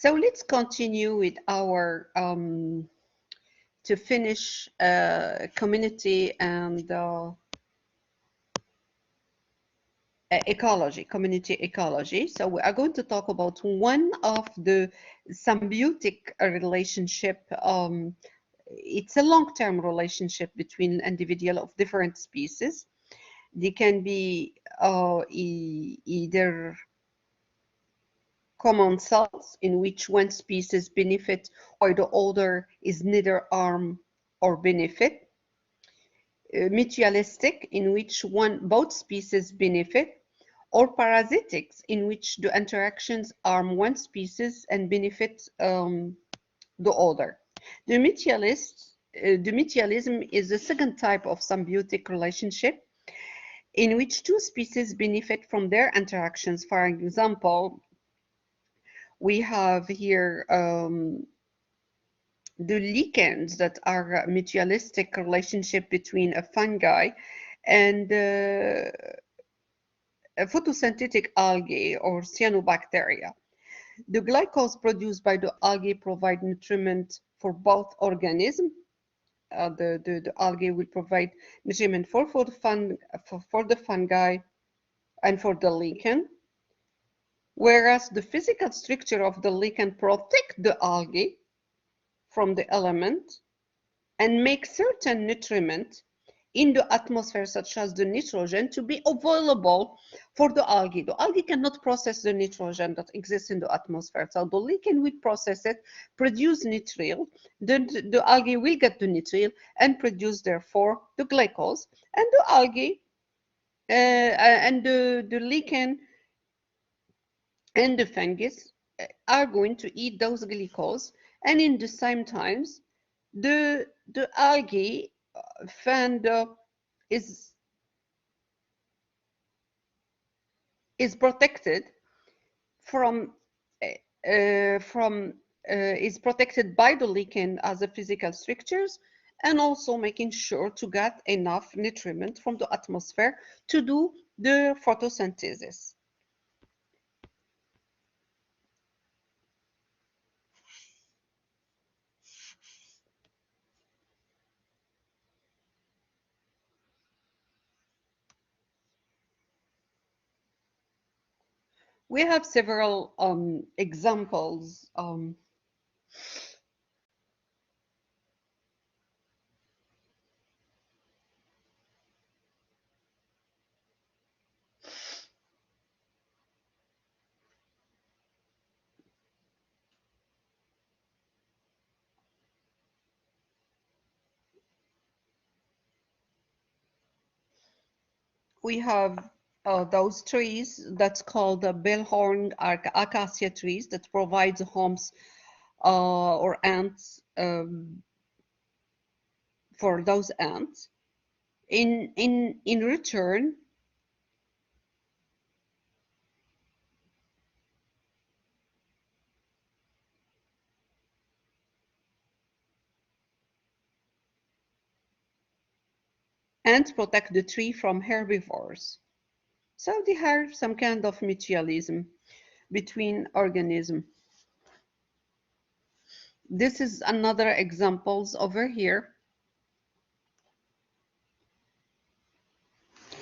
So let's continue with our to finish community and ecology, community ecology. So we are going to talk about one of the symbiotic relationship. It's a long-term relationship between individual of different species. They can be either common cells in which one species benefit while the other is neither harm or benefit. Mutualistic in which both species benefit, or parasitics in which the interactions harm one species and benefit the other. The mutualism is the second type of symbiotic relationship in which two species benefit from their interactions. For example, we have here the lichens that are a mutualistic relationship between a fungi and a photosynthetic algae or cyanobacteria. The glycose produced by the algae provide nutriment for both organisms. The algae will provide nutriment for the fungi and for the lichen, whereas the physical structure of the lichen protect the algae from the element and make certain nutriment in the atmosphere, such as the nitrogen, to be available for the algae. The algae cannot process the nitrogen that exists in the atmosphere. So the lichen will process it, produce nitrile, the algae will get the nitrile and produce, therefore, the glucose. And the algae and the lichen and the fungus are going to eat those glucose, and in the same times, the algae fund is protected from is protected by the lichen as a physical structures, and also making sure to get enough nutriment from the atmosphere to do the photosynthesis. We have several examples. We have those trees that's called the bellhorn acacia trees that provides homes or ants for those ants. In return, ants protect the tree from herbivores. So they have some kind of mutualism between organisms. This is another examples over here.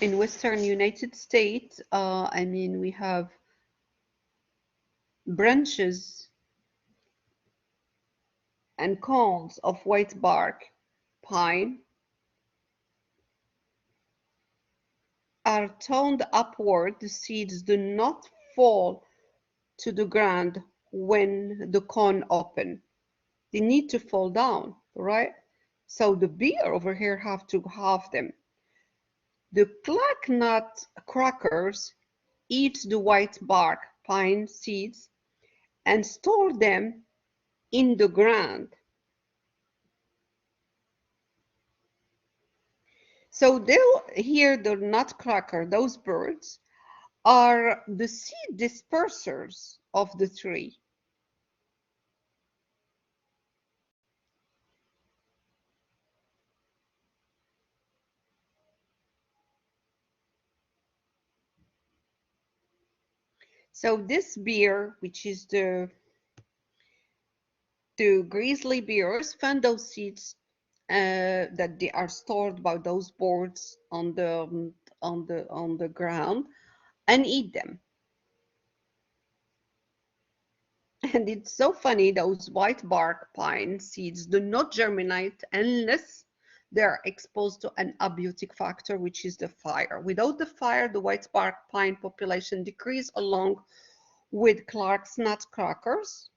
In Western United States, I mean, we have branches and cones of white bark pine are toned upward. The seeds do not fall to the ground when the cone open. They need to fall down, right? So the bear over here have to have them. The clacknut crackers eat the white bark pine seeds and store them in the ground. So here the nutcracker, those birds, are the seed dispersers of the tree. So this beer, which is the The grizzly bears find those seeds that they are stored by those birds on the ground and eat them. And it's so funny, those white bark pine seeds do not germinate unless they are exposed to an abiotic factor, which is the fire. Without the fire, the white bark pine population decrease along with Clark's nutcrackers.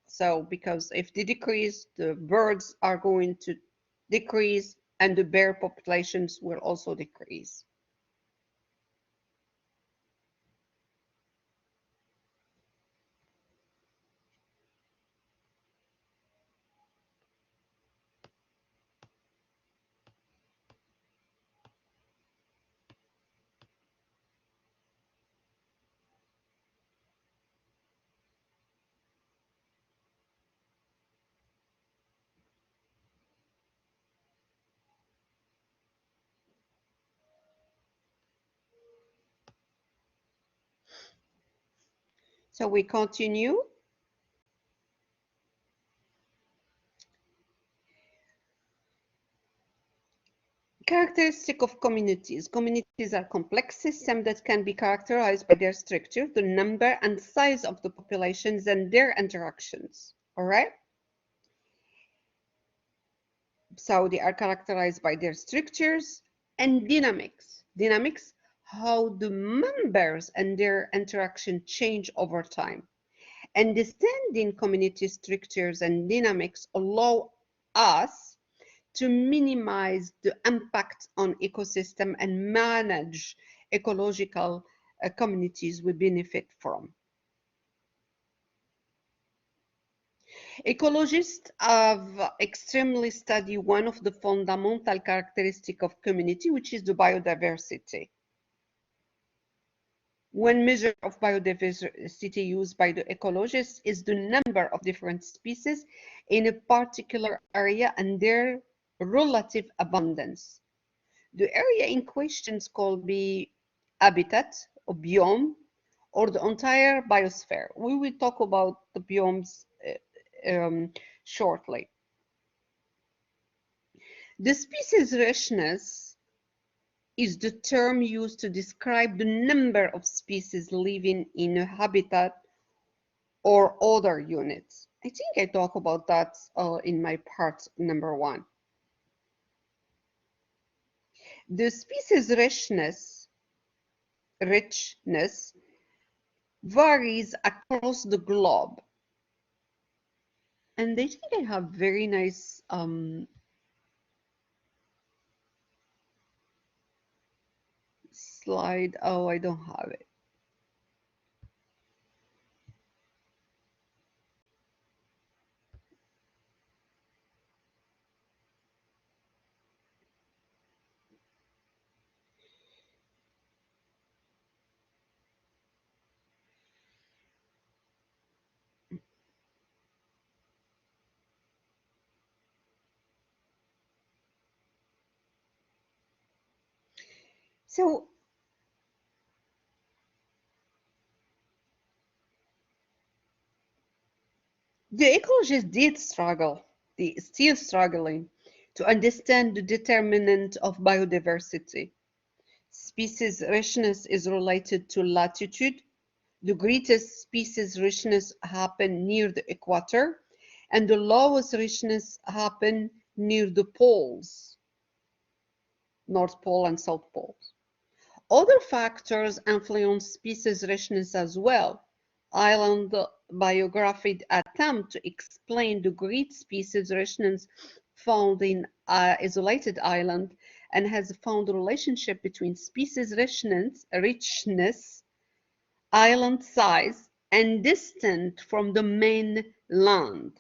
So, because if they decrease, the birds are going to decrease and the bear populations will also decrease. So we continue. Characteristic of communities. Communities are complex systems that can be characterized by their structure, the number and size of the populations, and their interactions. All right? So they are characterized by their structures and dynamics. Dynamics, how the members and their interaction change over time. Understanding community structures and dynamics allow us to minimize the impact on ecosystem and manage ecological communities we benefit from. Ecologists have extremely studied one of the fundamental characteristics of community, which is the biodiversity. One measure of biodiversity used by the ecologists is the number of different species in a particular area and their relative abundance. The area in question is called the habitat or biome or the entire biosphere. We will talk about the biomes shortly. The species richness is the term used to describe the number of species living in a habitat or other units. I think I talk about that in my part number 1. The species richness varies across the globe. And I think I have very nice slide. Oh, I don't have it. So the ecologists did struggle, they still struggling to understand the determinant of biodiversity. Species richness is related to latitude. The greatest species richness happen near the equator, and the lowest richness happen near the poles, North Pole and South Pole. Other factors influence species richness as well. Island biography attempt to explain the great species richness found in isolated island and has found a relationship between species richness, island size, and distance from the mainland.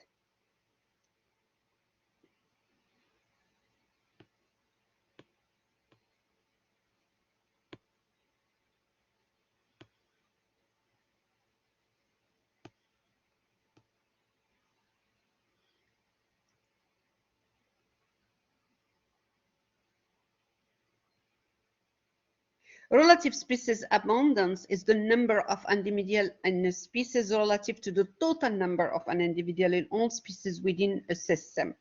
Relative species abundance is the number of individual in a species relative to the total number of an individual in all species within a system.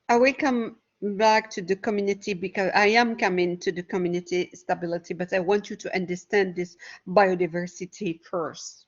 I will come back to the community because I am coming to the community stability, but I want you to understand this biodiversity first.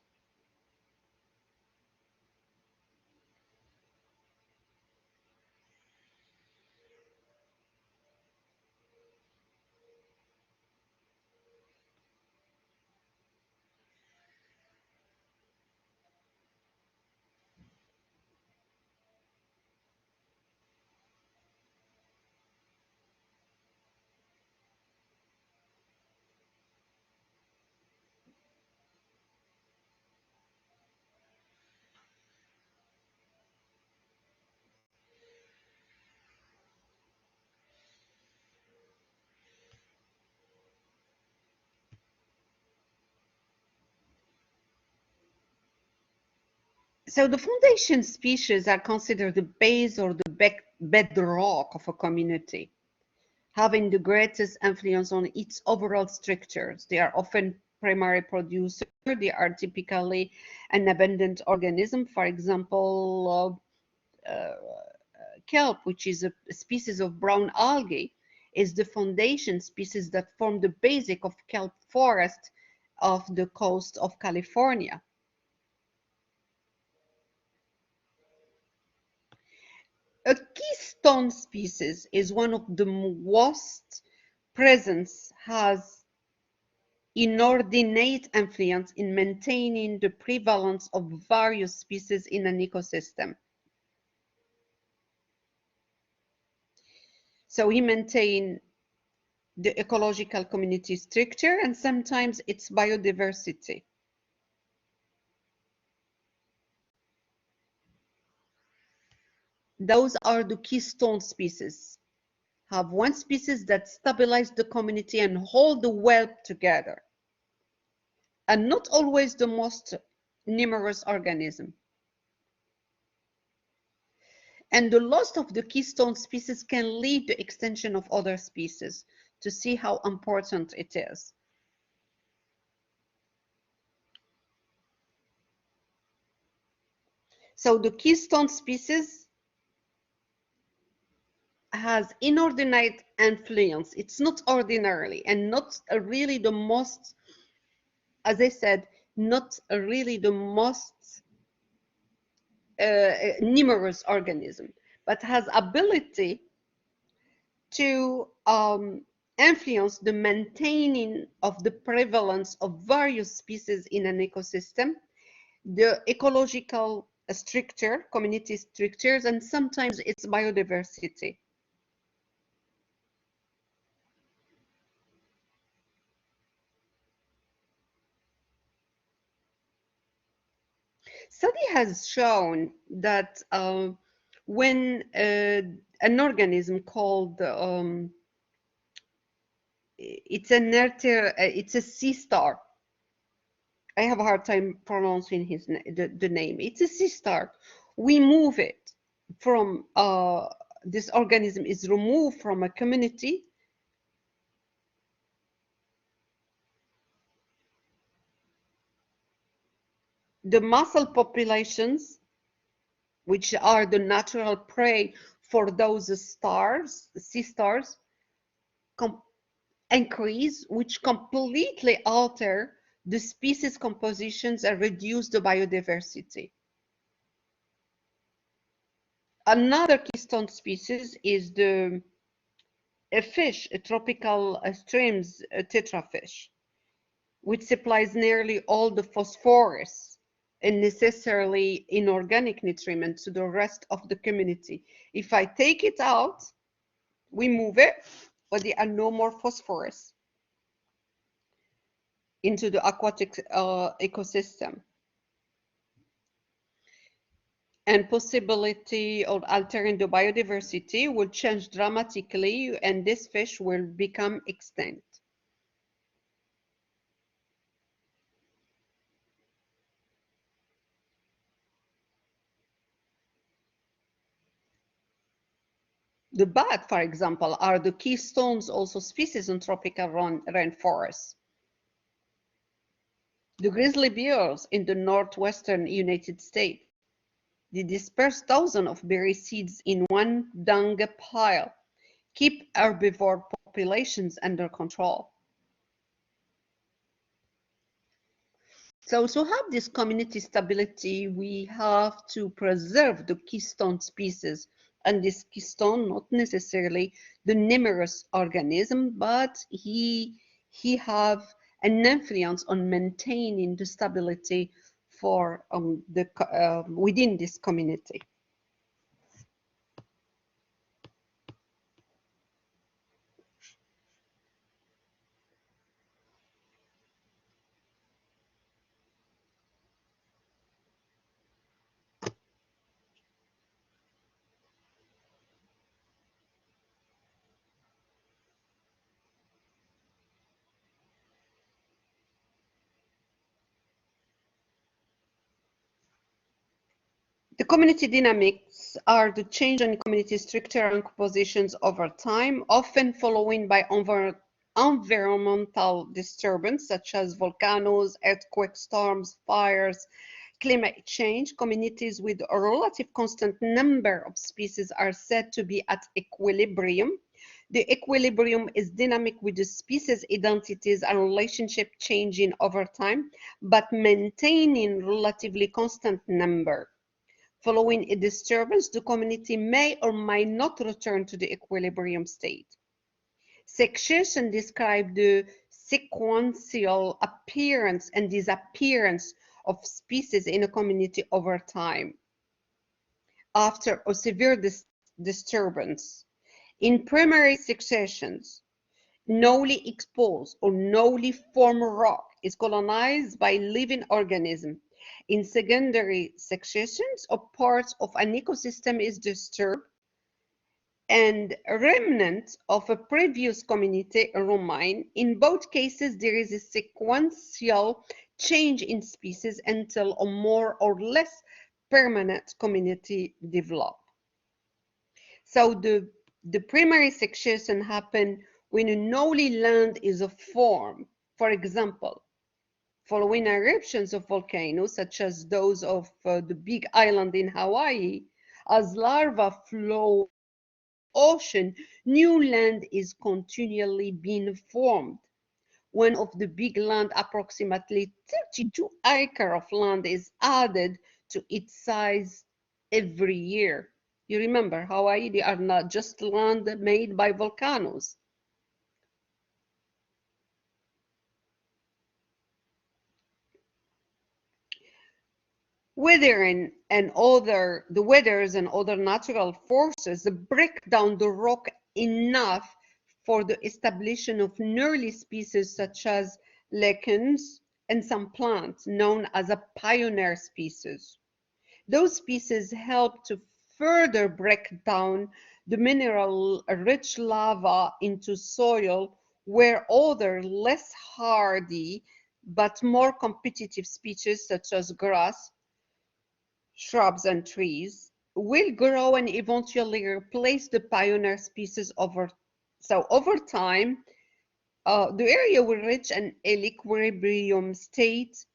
So the foundation species are considered the base or the bedrock of a community, having the greatest influence on its overall structures. They are often primary producer. They are typically an abundant organism. For example, kelp, which is a species of brown algae, is the foundation species that form the basic of kelp forest of the coast of California. A keystone species is one of the most presence has inordinate influence in maintaining the prevalence of various species in an ecosystem. So he maintains the ecological community structure and sometimes its biodiversity. Those are the keystone species. Have one species that stabilize the community and hold the web together, and not always the most numerous organism. And the loss of the keystone species can lead to extinction of other species, to see how important it is. So the keystone species has inordinate influence. It's not ordinarily and not really the most, as I said, not really the most numerous organism, but has ability to influence the maintaining of the prevalence of various species in an ecosystem, the ecological structure, community structures, and sometimes its biodiversity. Study has shown that when an organism called it's a sea star. I have a hard time pronouncing the name. It's a sea star. We move it from this organism is removed from a community. The mussel populations, which are the natural prey for those stars, sea stars, increase, which completely alter the species compositions and reduce the biodiversity. Another keystone species is a fish, a tropical streams tetrafish, which supplies nearly all the phosphorus and necessarily inorganic nutrients to the rest of the community. If I take it out, we move it, but there are no more phosphorus into the aquatic ecosystem. And possibility of altering the biodiversity will change dramatically and this fish will become extinct. The bat, for example, are the keystones also species in tropical rainforests. The grizzly bears in the northwestern United States. They disperse thousands of berry seeds in one dung pile, keep herbivore populations under control. So to have this community stability, we have to preserve the keystone species. And this keystone, not necessarily the numerous organism, but he have an influence on maintaining the stability for within this community. The community dynamics are the change in community structure and compositions over time, often following by environmental disturbance such as volcanoes, earthquake storms, fires, climate change. Communities with a relative constant number of species are said to be at equilibrium. The equilibrium is dynamic with the species identities and relationship changing over time, but maintaining relatively constant number. Following a disturbance, the community may or may not return to the equilibrium state. Succession describes the sequential appearance and disappearance of species in a community over time after a severe disturbance. In primary successions, newly exposed or newly formed rock is colonized by living organisms. In secondary successions, or parts of an ecosystem is disturbed and remnants of a previous community remain. In both cases, there is a sequential change in species until a more or less permanent community develops. So the primary succession happens when a newly land is formed. For example, following eruptions of volcanoes, such as those of the Big Island in Hawaii, as lava flow ocean, new land is continually being formed. One of the big land, approximately 32 acres of land, is added to its size every year. You remember, Hawaii, they are not just land made by volcanoes. The weathers and other natural forces break down the rock enough for the establishment of early species such as lichens and some plants known as a pioneer species. Those species help to further break down the mineral-rich lava into soil where other less hardy but more competitive species such as grass, shrubs and trees will grow and eventually replace the pioneer species over time. The area will reach an equilibrium state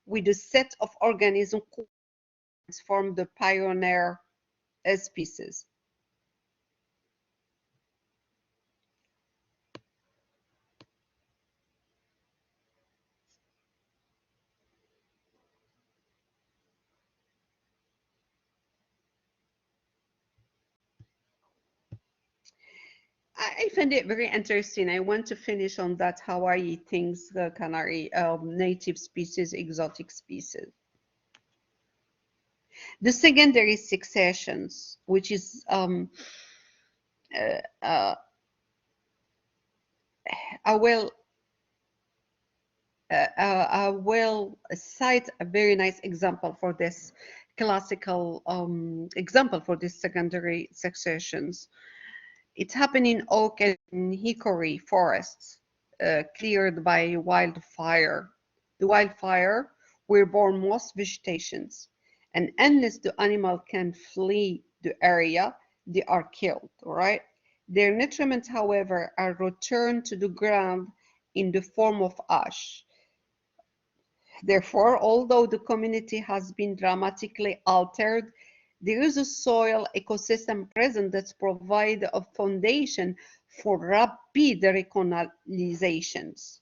with a set of organisms form the pioneer species. I find it very interesting. I want to finish on that Hawaii things, the canary, native species, exotic species. The secondary successions, which is uh, uh, I will I will cite a very nice example for this classical example for this secondary successions. It's happening in oak and hickory forests cleared by wildfire. The wildfire will burn most vegetations, and unless the animal can flee the area, they are killed, right? Their nutriments, however, are returned to the ground in the form of ash. Therefore, although the community has been dramatically altered, there is a soil ecosystem present that provides a foundation for rapid recolonizations.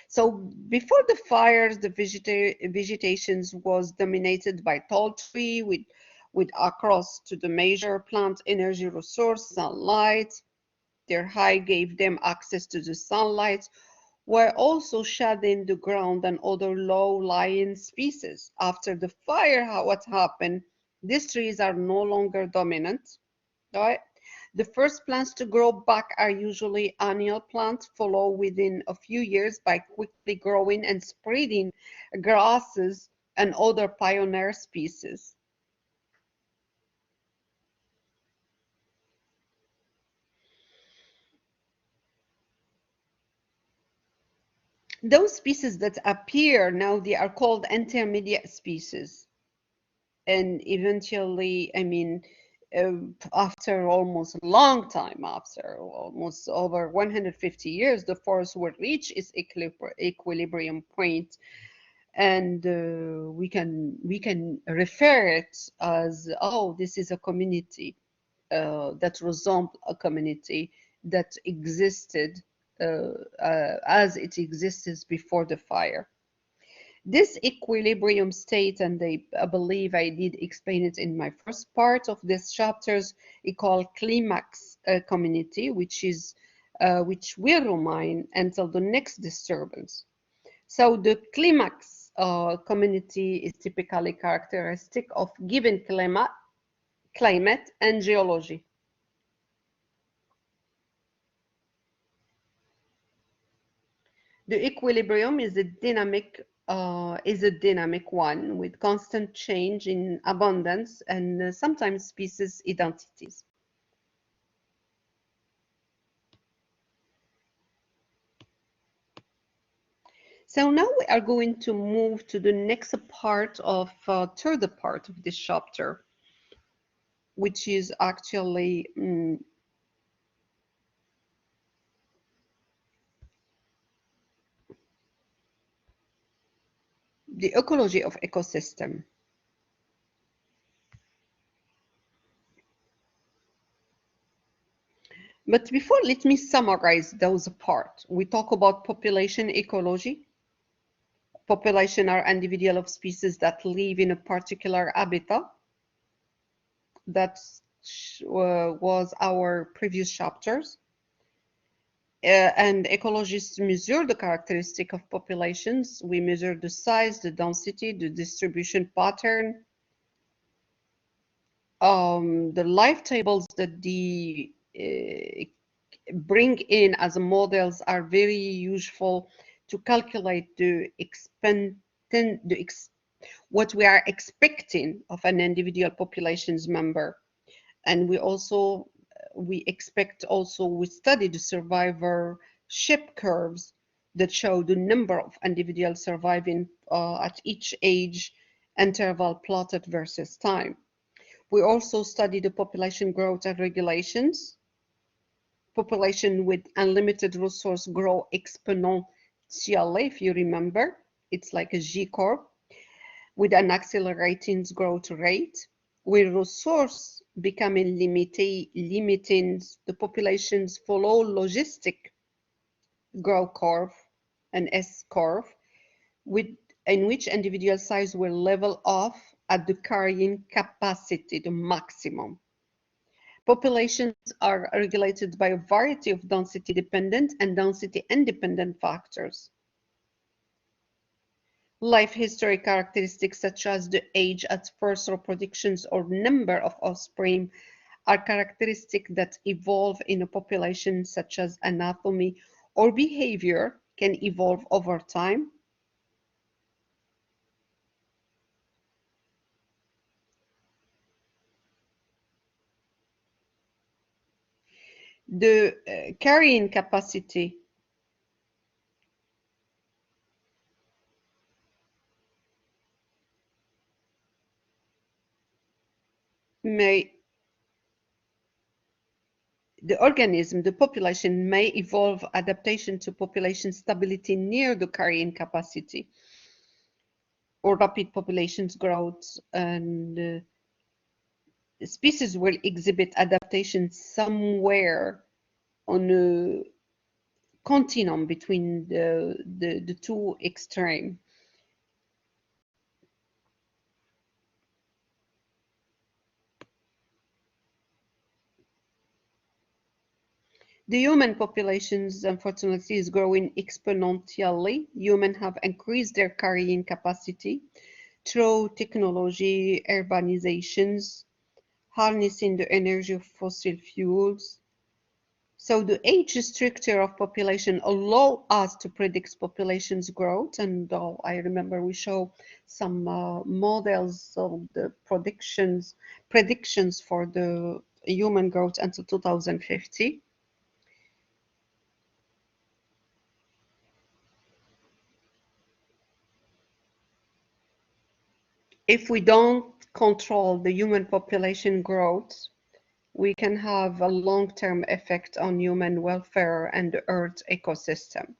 So before the fires, the vegetation was dominated by tall tree with across to the major plant energy resource, sunlight. Their height gave them access to the sunlight, while also shading the ground and other low-lying species. After the fire, what happened? These trees are no longer dominant, right? The first plants to grow back are usually annual plants, followed within a few years by quickly growing and spreading grasses and other pioneer species. Those species that appear now, they are called intermediate species. And eventually, I mean, after almost a long time, after almost over 150 years, the forest will reach its equilibrium point, and we can refer it as, oh, this is a community that resembles a community that existed as it existed before the fire. This equilibrium state, and I believe I did explain it in my first part of this chapters, we call climax community, which will remain until the next disturbance. So the climax community is typically characteristic of given climate and geology. The equilibrium is a dynamic one with constant change in abundance and sometimes species identities. So now we are going to move to the next part of third part of this chapter, which is actually the ecology of ecosystem. But before, let me summarize those parts. We talk about population ecology. Population are individual of species that live in a particular habitat. That was our previous chapters. And ecologists measure the characteristic of populations. We measure the size, the density, the distribution pattern, the life tables that the bring in as models are very useful to calculate what we are expecting of an individual population's member. And we study the survivorship curves that show the number of individuals surviving at each age interval plotted versus time. We also study the population growth and regulations. Population with unlimited resource grow exponentially, if you remember. It's like a G-curve with an accelerating growth rate. With resource becoming limiting, the populations follow logistic growth curve, an S curve, with, in which individual size will level off at the carrying capacity, the maximum. Populations are regulated by a variety of density-dependent and density-independent factors. Life history characteristics such as the age at first reproductions or number of offspring are characteristics that evolve in a population, such as anatomy or behavior can evolve over time. The carrying capacity may The organism, the population, may evolve adaptation to population stability near the carrying capacity or rapid populations growth, and species will exhibit adaptation somewhere on a continuum between the two extremes. The human populations, unfortunately, is growing exponentially. Humans have increased their carrying capacity through technology, urbanizations, harnessing the energy of fossil fuels. So the age structure of population allow us to predict population's growth. And I remember we show some models of the predictions for the human growth until 2050. If we don't control the human population growth, we can have a long-term effect on human welfare and the Earth ecosystem.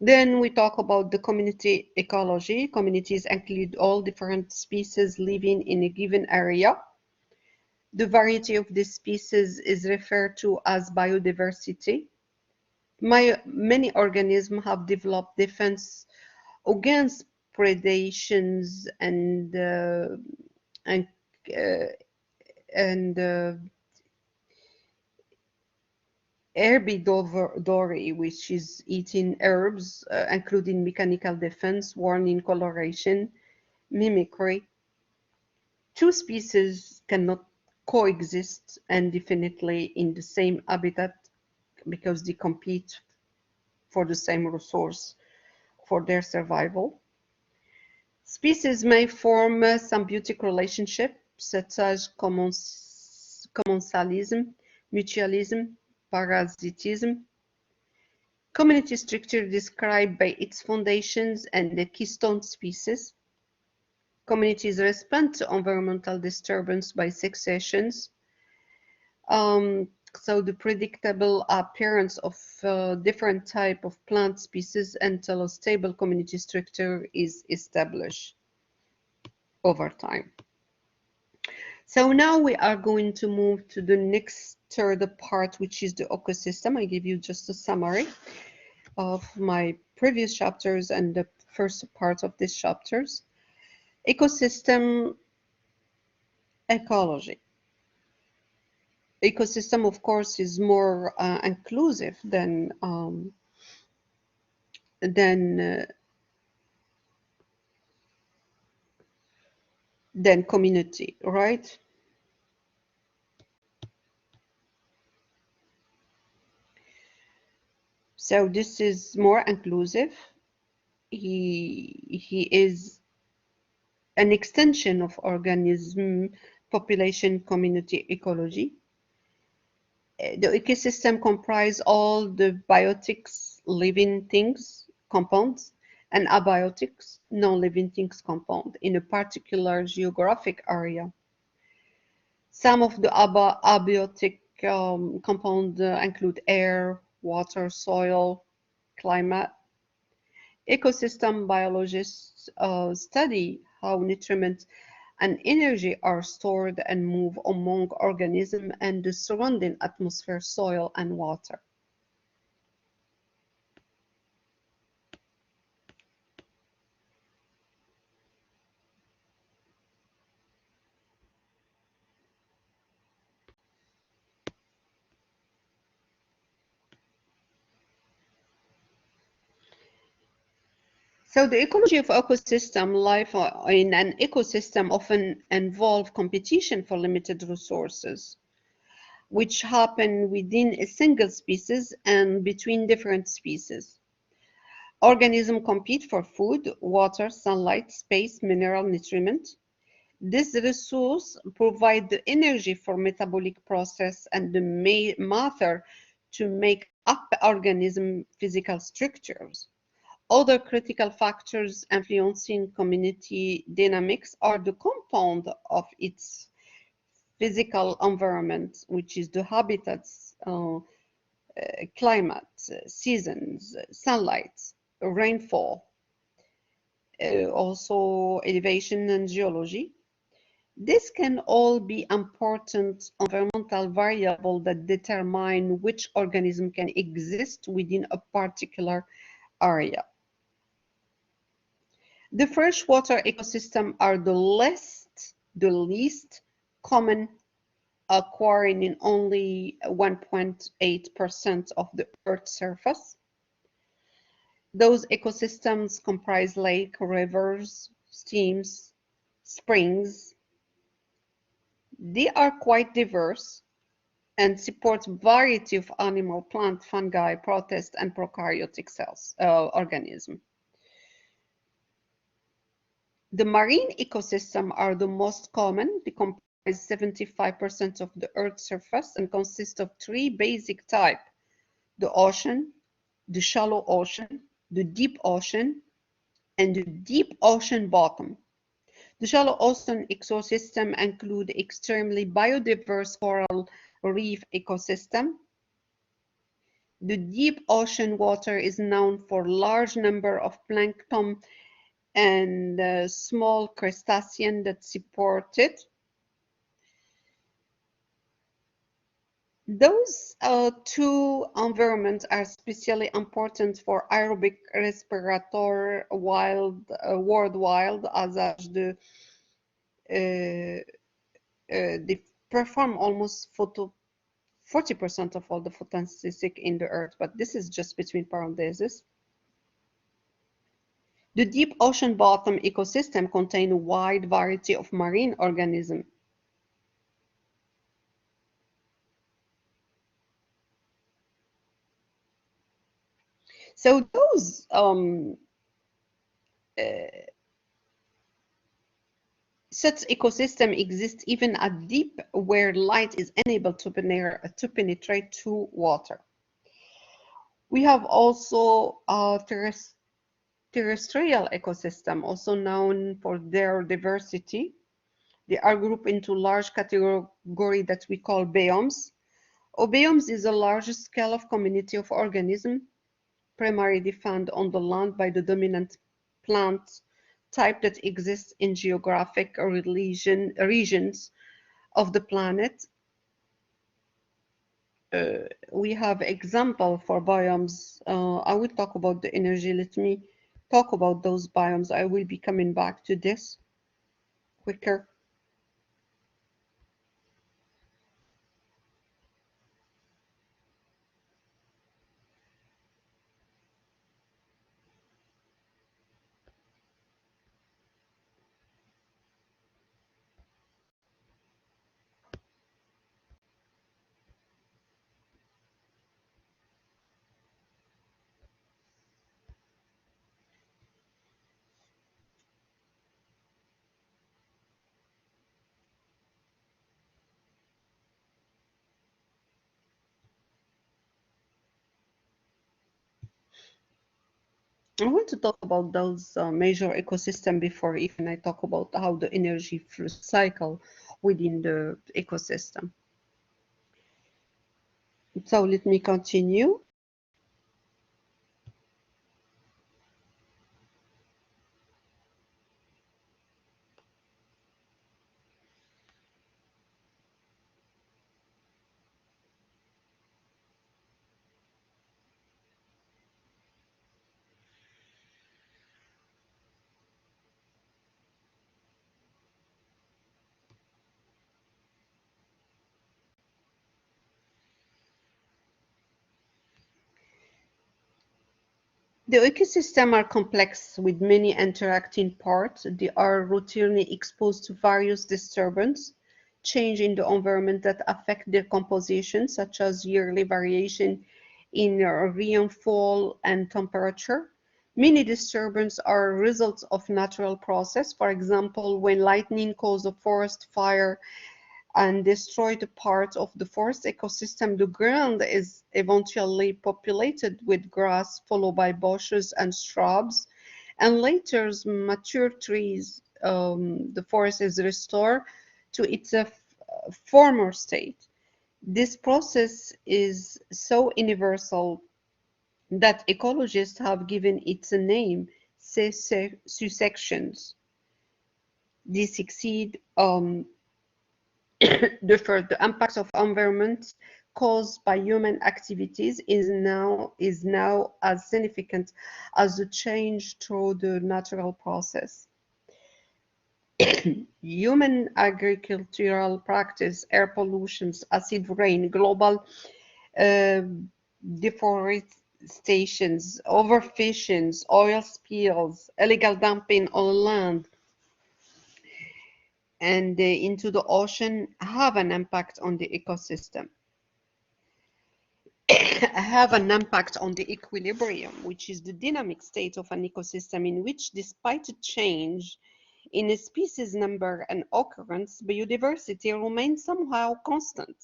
Then we talk about the community ecology. Communities include all different species living in a given area. The variety of these species is referred to as biodiversity. Many organisms have developed defense against predations and uh, and herbivory, which is eating herbs, including mechanical defense, warning, coloration, mimicry. Two species cannot coexist indefinitely in the same habitat because they compete for the same resource for their survival. Species may form symbiotic relationships such as commensalism, mutualism, parasitism. Community structure described by its foundations and the keystone species. Communities respond to environmental disturbance by successions. So the predictable appearance of different type of plant species until a stable community structure is established over time. So now we are going to move to the next third part, which is the ecosystem. I give you just a summary of my previous chapters and the first part of these chapters. Ecosystem ecology. Ecosystem, of course, is more inclusive than community, right? So this is more inclusive. He is an extension of organism population community ecology. The ecosystem comprises all the biotics, living things, compounds, and abiotics, non-living things compound in a particular geographic area. Some of the abiotic compounds include air, water, soil, climate. Ecosystem biologists study how nutrients and energy are stored and move among organisms and the surrounding atmosphere, soil, and water. So the ecology of ecosystem life in an ecosystem often involve competition for limited resources, which happen within a single species and between different species. Organisms compete for food, water, sunlight, space, mineral, nutriment. This resource provides the energy for metabolic process and the matter to make up organism physical structures. Other critical factors influencing community dynamics are the compound of its physical environment, which is the habitats, climate, seasons, sunlight, rainfall, also elevation and geology. This can all be important environmental variables that determine which organism can exist within a particular area. The freshwater ecosystem are the least common, occurring in only 1.8% of the Earth's surface. Those ecosystems comprise lakes, rivers, streams, springs. They are quite diverse and support variety of animal, plant, fungi, protist, and prokaryotic cells, organisms. The marine ecosystem are the most common. They comprise 75% of the Earth's surface and consist of three basic types: the ocean, the shallow ocean, the deep ocean, and the deep ocean bottom. The shallow ocean ecosystem include extremely biodiverse coral reef ecosystem. The deep ocean water is known for large number of plankton and small crustaceans that support it. Those two environments are especially important for aerobic respirator worldwide, as they perform almost 40% of all the photosynthesis in the Earth, but this is just between parentheses. The deep ocean bottom ecosystem contain a wide variety of marine organisms. So those such ecosystem exist even at deep, where light is unable to penetrate to water. We have also terrestrial ecosystem, also known for their diversity. They are grouped into large category that we call biomes. Biomes is the largest scale of community of organisms, primarily found on the land by the dominant plant type that exists in geographic regions of the planet. We have example for biomes. I will talk about the energy. Let me talk about those biomes. I will be coming back to this quicker. I want to talk about those major ecosystem before even I talk about how the energy flow cycle within the ecosystem. So let me continue. The ecosystem are complex with many interacting parts. They are routinely exposed to various disturbances, change in the environment that affect their composition, such as yearly variation in rainfall and temperature. Many disturbances are results of natural process. For example, when lightning causes a forest fire and destroy the part of the forest ecosystem, the ground is eventually populated with grass, followed by bushes and shrubs, and later mature trees. The forest is restored to its former state. This process is so universal that ecologists have given it a name, successions. These succeed the impacts of environment caused by human activities is now as significant as the change through the natural process. Human agricultural practice, air pollutions, acid rain, global uh, deforestations, overfishings, oil spills, illegal dumping on land and into the ocean have an impact on the ecosystem, have an impact on the equilibrium, which is the dynamic state of an ecosystem in which, despite a change in a species number and occurrence, biodiversity remains somehow constant.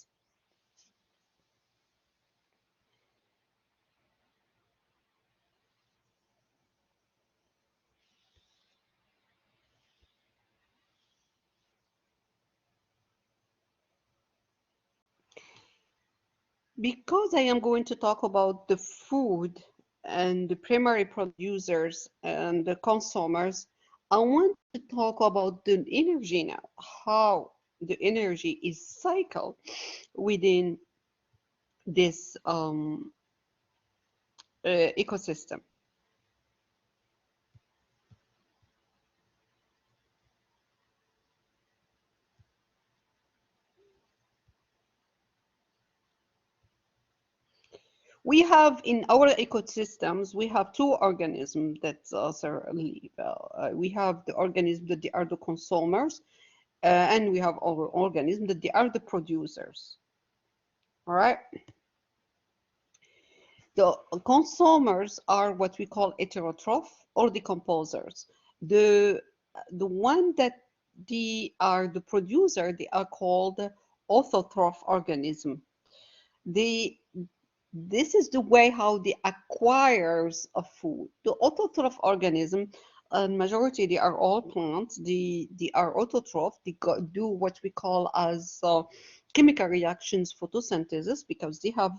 Because I am going to talk about the food and the primary producers and the consumers, I want to talk about the energy now, how the energy is cycled within this ecosystem. We have in our ecosystems, we have two organisms that live. We have the organisms that they are the consumers, and we have our organisms that they are the producers. All right. The consumers are what we call heterotroph or decomposers. The the one that they are the producer, they are called autotroph organism. They This is the way how they acquires a food. The autotroph organism, majority they are all plants. They are autotroph. They do what we call as chemical reactions, photosynthesis, because they have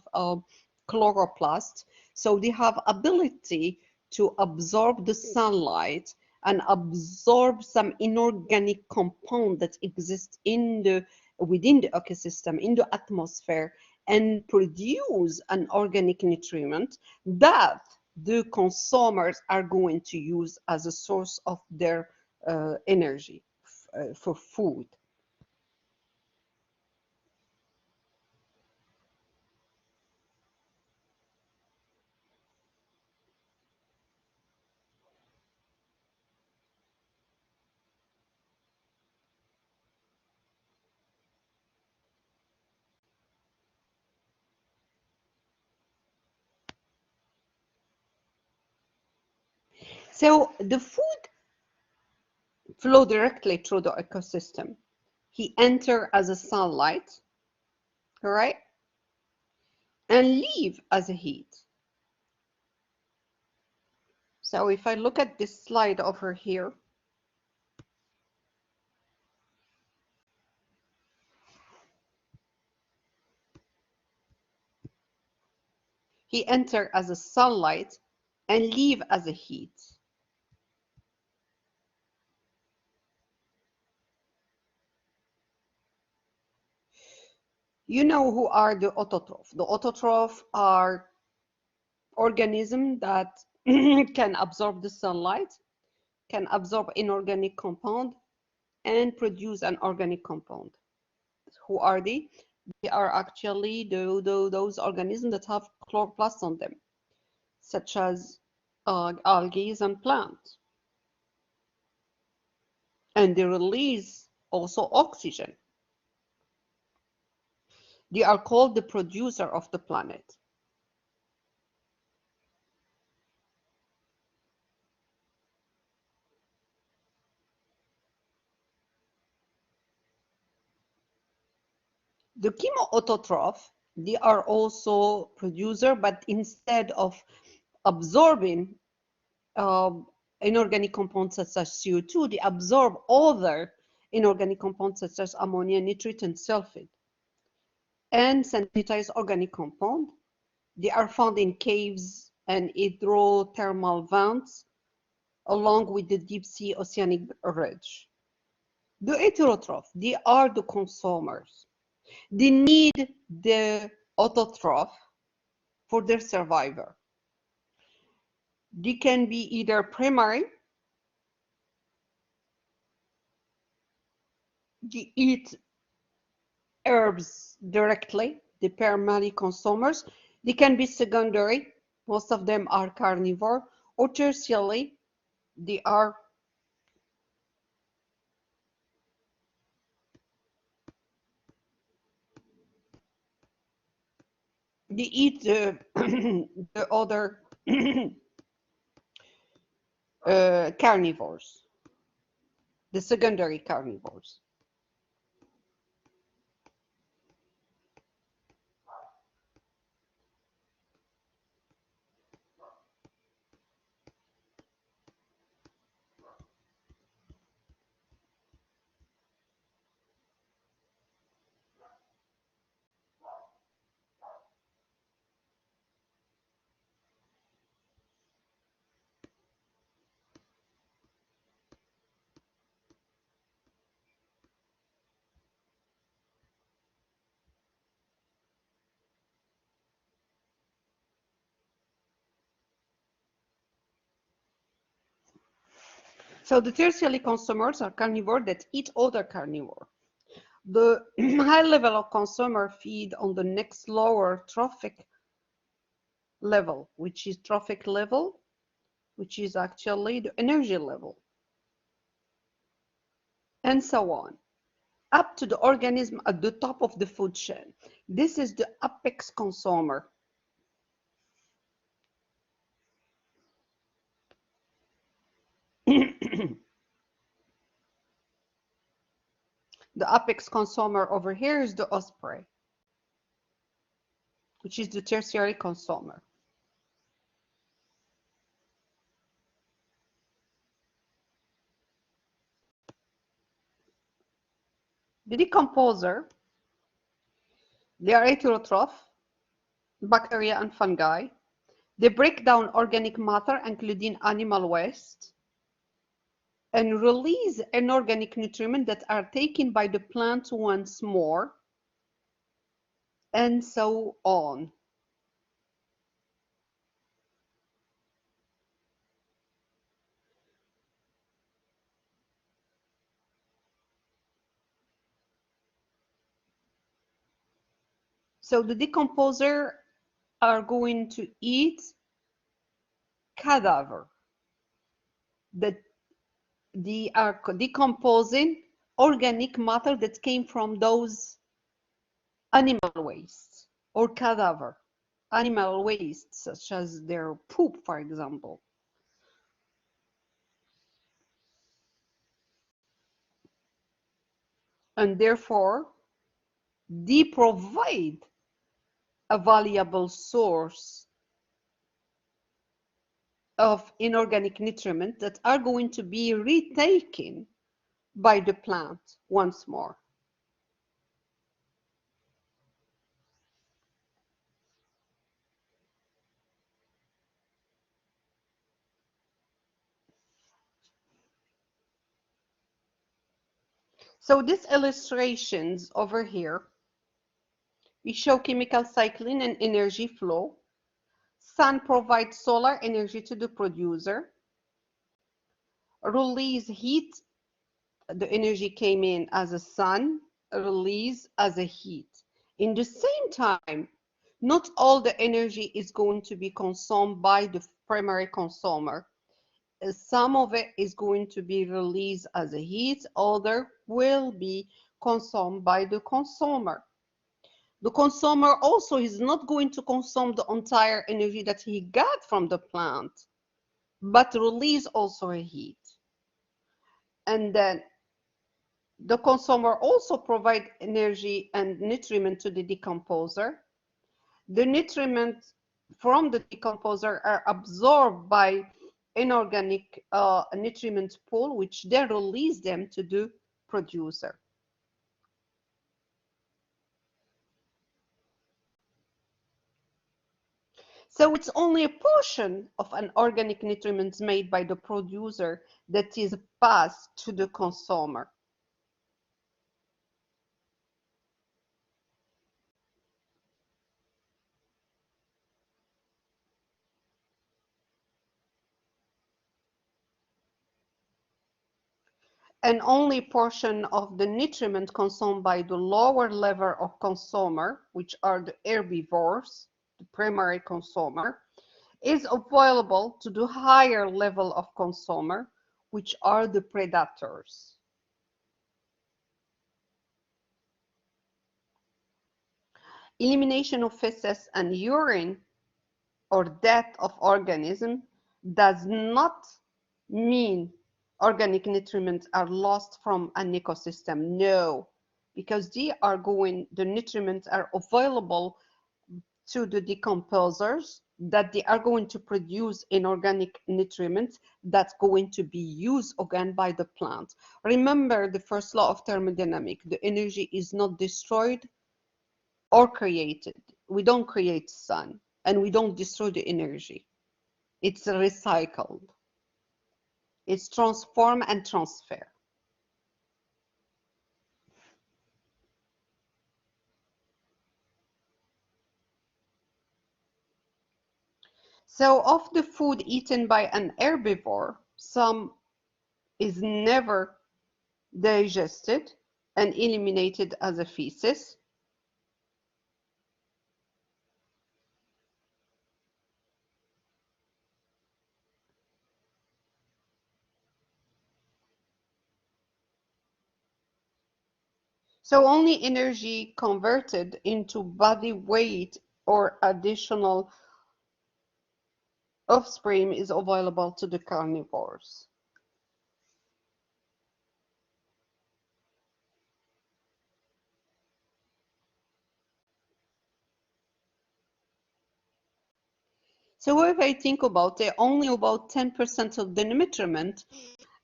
chloroplast. So they have ability to absorb the sunlight and absorb some inorganic compound that exists in the within the ecosystem, in the atmosphere, and produce an organic nutriment that the consumers are going to use as a source of their energy for food. So the food flow directly through the ecosystem. He enter as a sunlight, all right, and leave as a heat. So if I look at this slide over here, he enter as a sunlight and leave as a heat. You know who are the autotroph. The autotroph are organisms that can absorb the sunlight, can absorb inorganic compound, and produce an organic compound. Who are they? They are actually those organisms that have chloroplasts on them, such as algae and plants. And they release also oxygen. They are called the producer of the planet. The chemoautotroph, they are also producer, but instead of absorbing um, inorganic compounds such as CO2, they absorb other inorganic compounds such as ammonia, nitrate, and sulfate, and synthesized organic compound. They are found in caves and hydrothermal vents, along with the deep sea oceanic ridge. The heterotroph, they are the consumers. They need the autotroph for their survival. They can be either primary, they eat herbs directly, the primary consumers. They can be secondary, most of them are carnivore, or tertiary, they are they eat the, the other carnivores, the secondary carnivores. So the tertiary consumers are carnivores that eat other carnivores. The high level of consumer feed on the next lower trophic level, which is trophic level, which is actually the energy level, and so on, up to the organism at the top of the food chain. This is the apex consumer. The apex consumer over here is the osprey, which is the tertiary consumer. The decomposer, they are heterotroph, bacteria and fungi. They break down organic matter, including animal waste, and release inorganic nutrients that are taken by the plant once more, and so on. So the decomposer are going to eat cadaver that they are decomposing organic matter that came from those animal waste or cadaver, animal waste such as their poop, for example. And therefore, they provide a valuable source of inorganic nutrients that are going to be retaken by the plant once more. So these illustrations over here, we show chemical cycling and energy flow. Sun provides solar energy to the producer. Release heat, the energy came in as a sun, release as a heat. In the same time, not all the energy is going to be consumed by the primary consumer. Some of it is going to be released as a heat, other will be consumed by the consumer. The consumer also is not going to consume the entire energy that he got from the plant, but release also a heat. And then the consumer also provide energy and nutriment to the decomposer. The nutrients from the decomposer are absorbed by inorganic nutrient pool, which then release them to the producer. So it's only a portion of an organic nutriment made by the producer that is passed to the consumer. And only portion of the nutriment consumed by the lower level of consumer, which are the herbivores, the primary consumer, is available to the higher level of consumer, which are the predators. Elimination of feces and urine or death of organism does not mean organic nutrients are lost from an ecosystem. No, because the nutrients are available to the decomposers that they are going to produce inorganic nutrients that's going to be used again by the plant. Remember the first law of thermodynamics, the energy is not destroyed or created. We don't create sun and we don't destroy the energy. It's recycled. It's transform and transfer. So of the food eaten by an herbivore, some is never digested and eliminated as a feces. So only energy converted into body weight or additional offspring is available to the carnivores. So if I think about it, only about 10% of the nutriment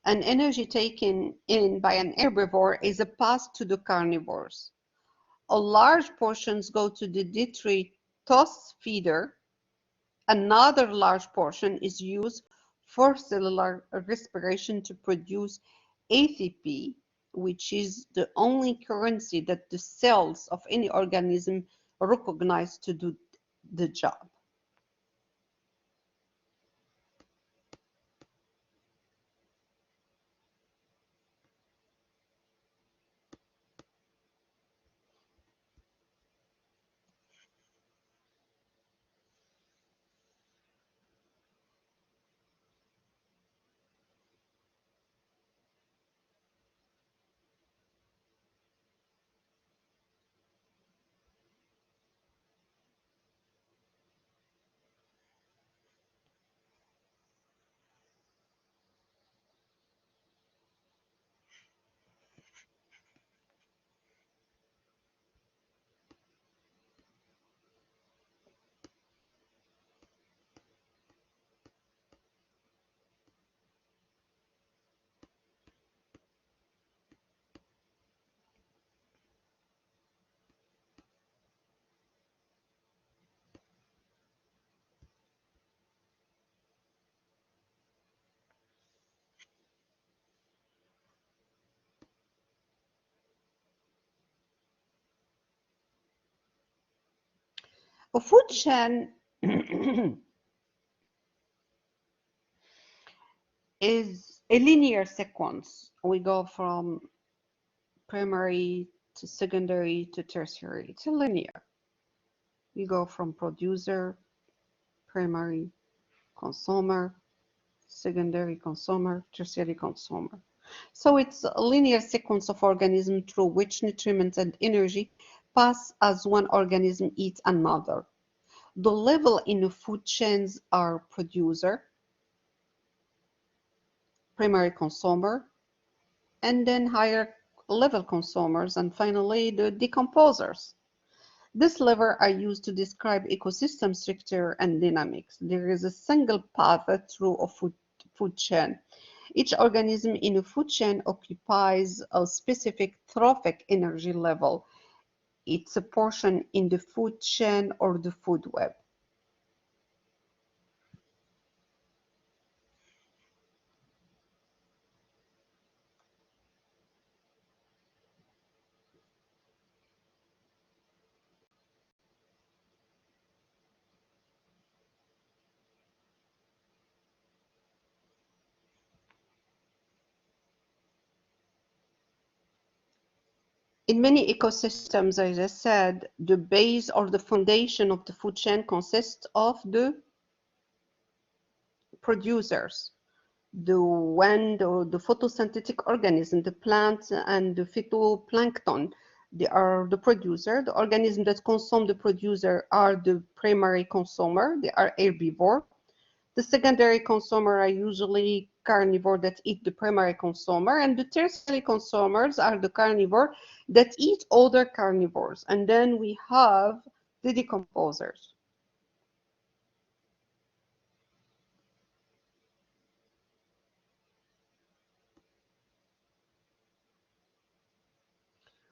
and energy taken in by an herbivore is passed to the carnivores. A large portions go to the detritus feeder. Another large portion is used for cellular respiration to produce ATP, which is the only currency that the cells of any organism recognize to do the job. A food chain is a linear sequence. We go from primary to secondary to tertiary. It's a linear. We go from producer, primary, consumer, secondary consumer, tertiary consumer. So it's a linear sequence of organisms through which nutrients and energy pass as one organism eats another. The level in the food chains are producer, primary consumer, and then higher level consumers, and finally the decomposers. These levels are used to describe ecosystem structure and dynamics. There is a single path through a food chain. Each organism in a food chain occupies a specific trophic energy level. It's a portion in the food chain or the food web. In many ecosystems, as I said, the base or the foundation of the food chain consists of the producers. The photosynthetic organism, the plants and the phytoplankton, they are the producer. The organisms that consume the producer are the primary consumer, they are herbivore. The secondary consumer are usually carnivore that eat the primary consumer, and the tertiary consumers are the carnivore that eat other carnivores. And then we have the decomposers.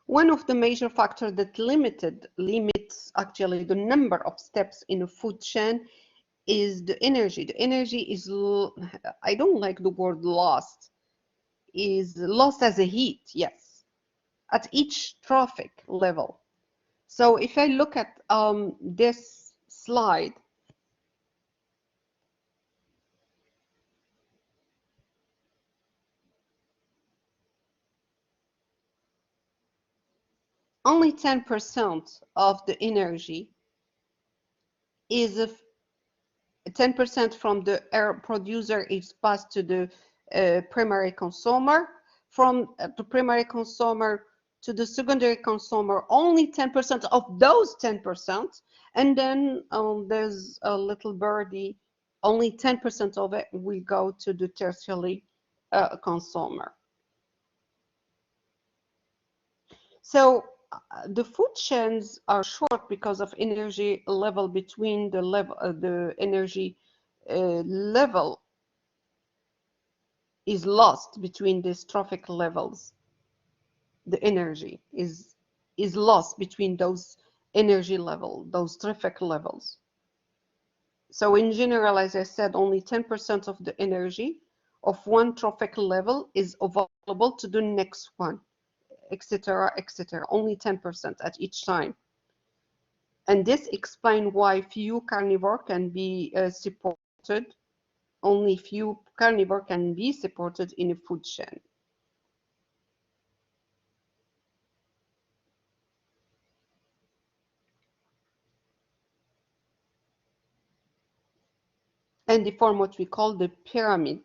One of the major factors that limits actually the number of steps in a food chain is the energy. The energy is, I don't like the word lost, is lost as a heat, yes, at each trophic level. So if I look at this slide, only 10% of the energy is 10% from the air producer is passed to the primary consumer. From the primary consumer to the secondary consumer, only 10% of those 10%. And then there's a little birdie, only 10% of it will go to the tertiary consumer. So the food chains are short because of energy level between the energy level is lost between these trophic levels. The energy is lost between those energy level, those trophic levels. So in general, as I said, only 10% of the energy of one trophic level is available to the next one, etc., etc. Only 10% at each time. And this explains why few carnivore can be supported. Only few carnivore can be supported in a food chain. And they form what we call the pyramid.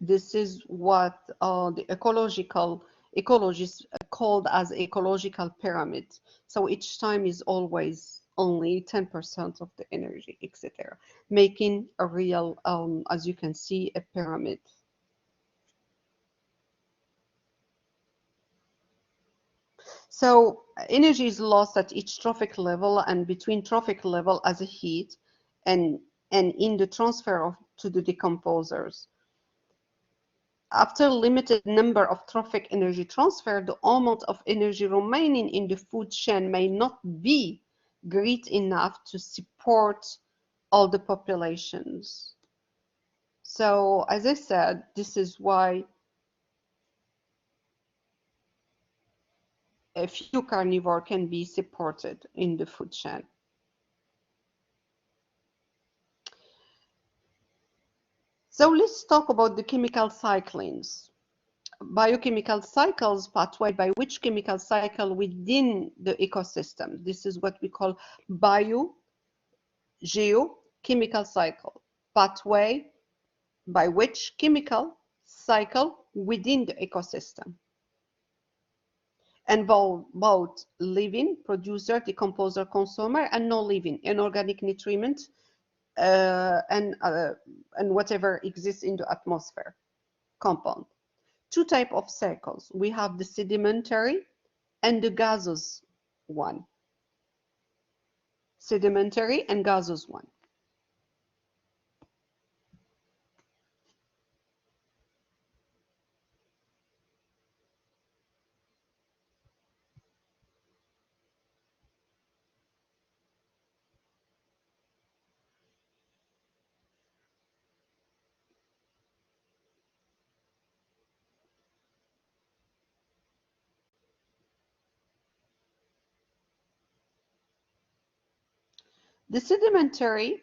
This is what the ecologists called as ecological pyramid. So each time is always only 10% of the energy, etc., making a real, as you can see, a pyramid. So energy is lost at each trophic level and between trophic level as a heat and in the transfer to the decomposers. After a limited number of trophic energy transfer, the amount of energy remaining in the food chain may not be great enough to support all the populations. So as I said, this is why a few carnivore can be supported in the food chain. So let's talk about the chemical cyclings. Biochemical cycles, pathway by which chemical cycle within the ecosystem. This is what we call biogeochemical cycle, pathway by which chemical cycle within the ecosystem. Involve both living, producer, decomposer, consumer, and non-living, inorganic nutriment, and whatever exists in the atmosphere, compound. Two types of cycles. We have the sedimentary and the gaseous one. Sedimentary and gaseous one. The sedimentary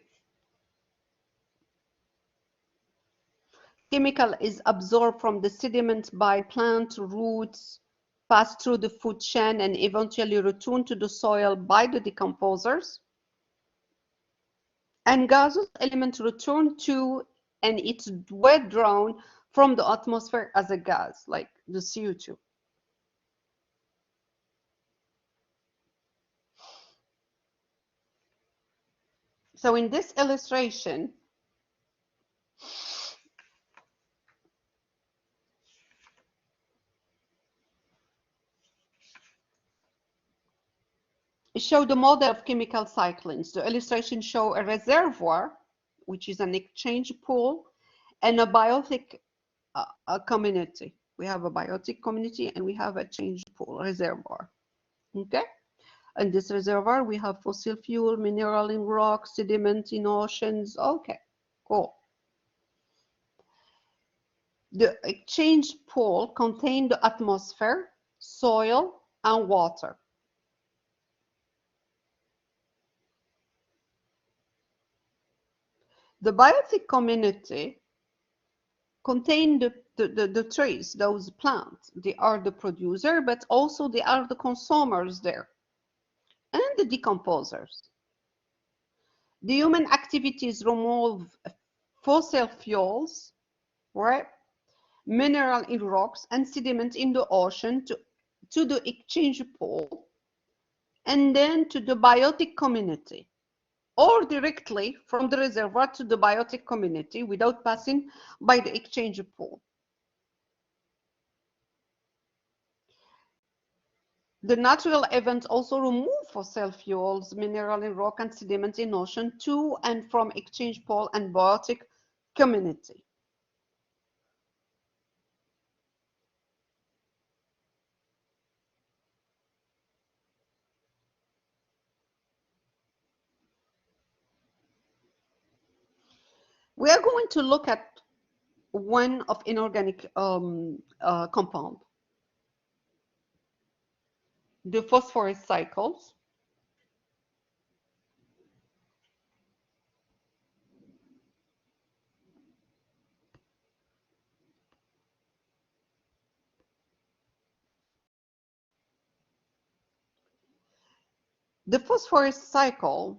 chemical is absorbed from the sediment by plant roots, pass through the food chain, and eventually return to the soil by the decomposers. And gaseous elements return to and it's withdrawn from the atmosphere as a gas, like the CO2. So in this illustration, it shows the model of chemical cycling. The illustration shows a reservoir, which is an exchange pool, and a biotic community. We have a biotic community and we have a change pool reservoir. Okay. In this reservoir, we have fossil fuel, mineral in rocks, sediment in oceans. Okay, cool. The exchange pool contains the atmosphere, soil, and water. The biotic community contain the trees, those plants. They are the producer, but also they are the consumers there, and the decomposers. The human activities remove fossil fuels, right? Mineral in rocks and sediment in the ocean to the exchange pool, and then to the biotic community, or directly from the reservoir to the biotic community without passing by the exchange pool. The natural events also remove fossil fuels, mineral in rock and sediment in ocean to and from exchange pool and biotic community. We are going to look at one of inorganic compound, the phosphorus cycles. The phosphorus cycle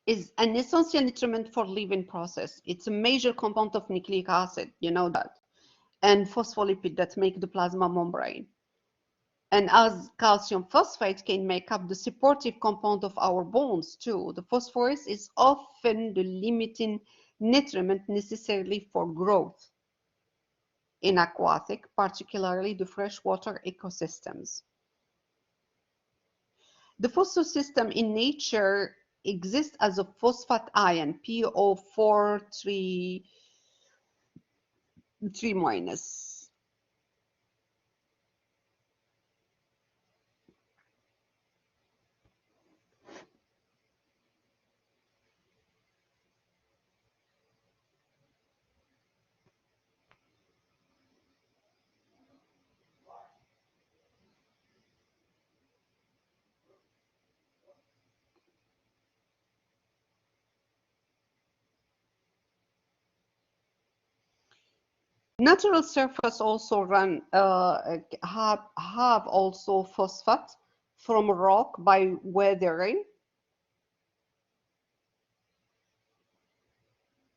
is an essential nutrient for living process. It's a major component of nucleic acid, you know that, and phospholipid that make the plasma membrane. And as calcium phosphate can make up the supportive component of our bones too, the phosphorus is often the limiting nutrient necessary for growth in aquatic, particularly the freshwater ecosystems. The phosphorus system in nature exists as a phosphate ion, PO4 3 minus. Natural surface also have also phosphate from rock by weathering.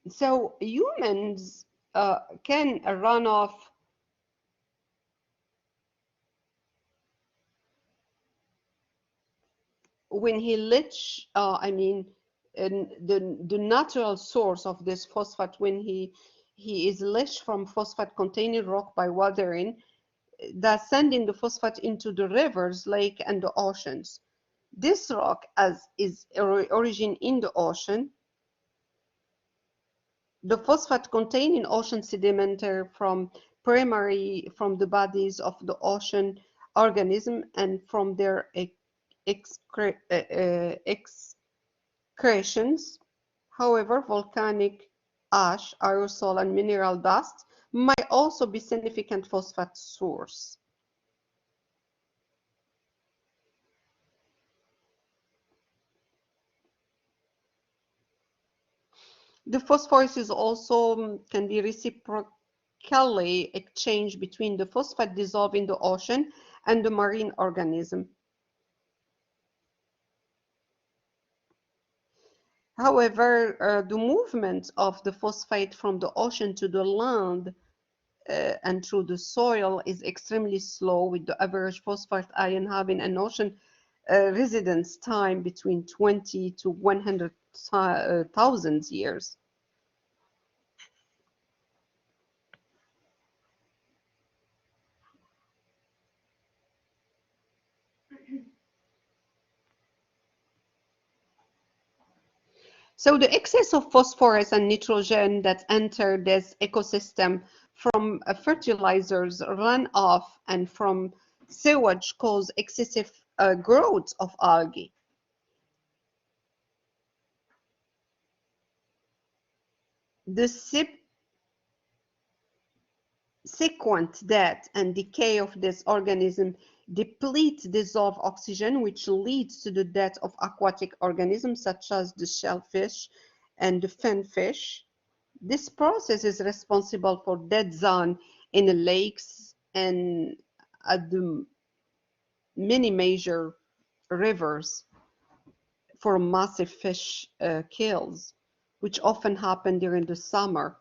So humans can run off when he leach. The natural source of this phosphate when he is leached from phosphate containing rock by weathering, that's sending the phosphate into the rivers, lake, and the oceans. This rock as is origin in the ocean. The phosphate contained in ocean sedimentary from the bodies of the ocean organism and from their excretions. However, volcanic ash, aerosol, and mineral dust might also be significant phosphate source. The phosphorus is also can be reciprocally exchanged between the phosphate dissolved in the ocean and the marine organism. However, the movement of the phosphate from the ocean to the land and through the soil is extremely slow, with the average phosphate ion having an ocean residence time between 20 to 100,000 years. So the excess of phosphorus and nitrogen that enter this ecosystem from fertilizers, runoff, and from sewage cause excessive growth of algae. The subsequent death and decay of this organism deplete dissolved oxygen, which leads to the death of aquatic organisms such as the shellfish and the finfish. This process is responsible for dead zone in the lakes and at the many major rivers for massive fish kills, which often happen during the summer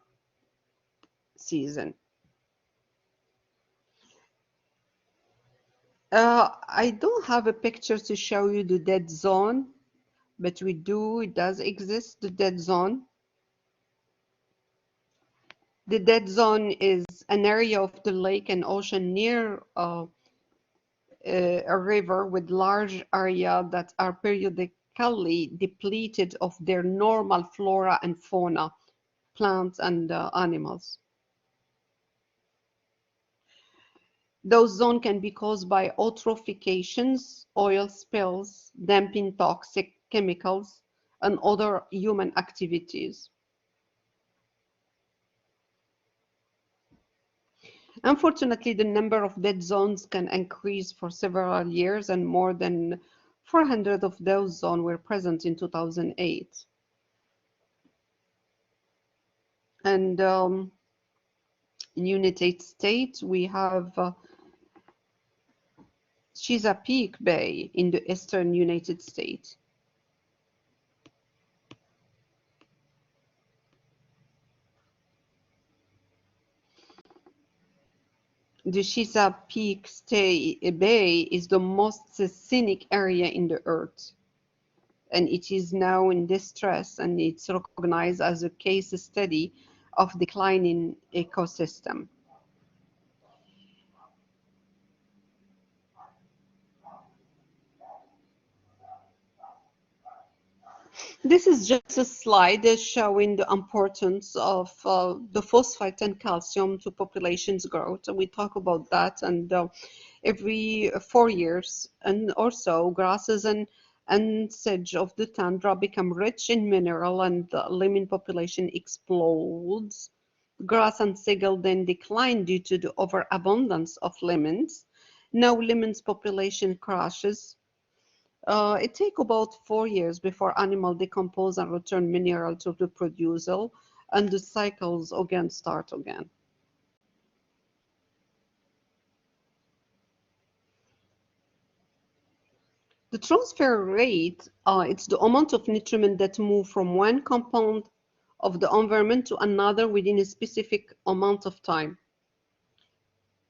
season. I don't have a picture to show you the dead zone, but it does exist, the dead zone. The dead zone is an area of the lake and ocean near a river with large areas that are periodically depleted of their normal flora and fauna, plants and animals. Those zones can be caused by eutrophications, oil spills, dumping toxic chemicals, and other human activities. Unfortunately, the number of dead zones can increase for several years, and more than 400 of those zones were present in 2008. And in United States, we have Chesapeake Bay in the eastern United States. The Chesapeake Bay is the most scenic area in the earth, and it is now in distress, and it's recognized as a case study of declining ecosystem. This is just a slide showing the importance of the phosphate and calcium to population's growth. We talk about that, and every 4 years and or so, grasses and sedge of the tundra become rich in mineral, and the lemon population explodes. Grass and sedge then decline due to the overabundance of lemons. Now lemons population crashes. It takes about 4 years before animals decompose and return mineral to the producer, and the cycles again start again. The transfer rate, it's the amount of nutriment that move from one compound of the environment to another within a specific amount of time.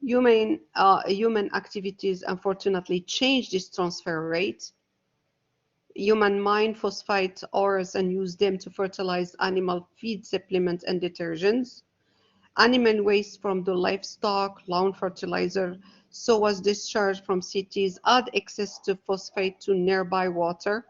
Human activities unfortunately change this transfer rate. Human mine phosphate ores and use them to fertilize animal feed supplements and detergents. Animal waste from the livestock, lawn fertilizer, sewage discharge from cities add excess to phosphate to nearby water.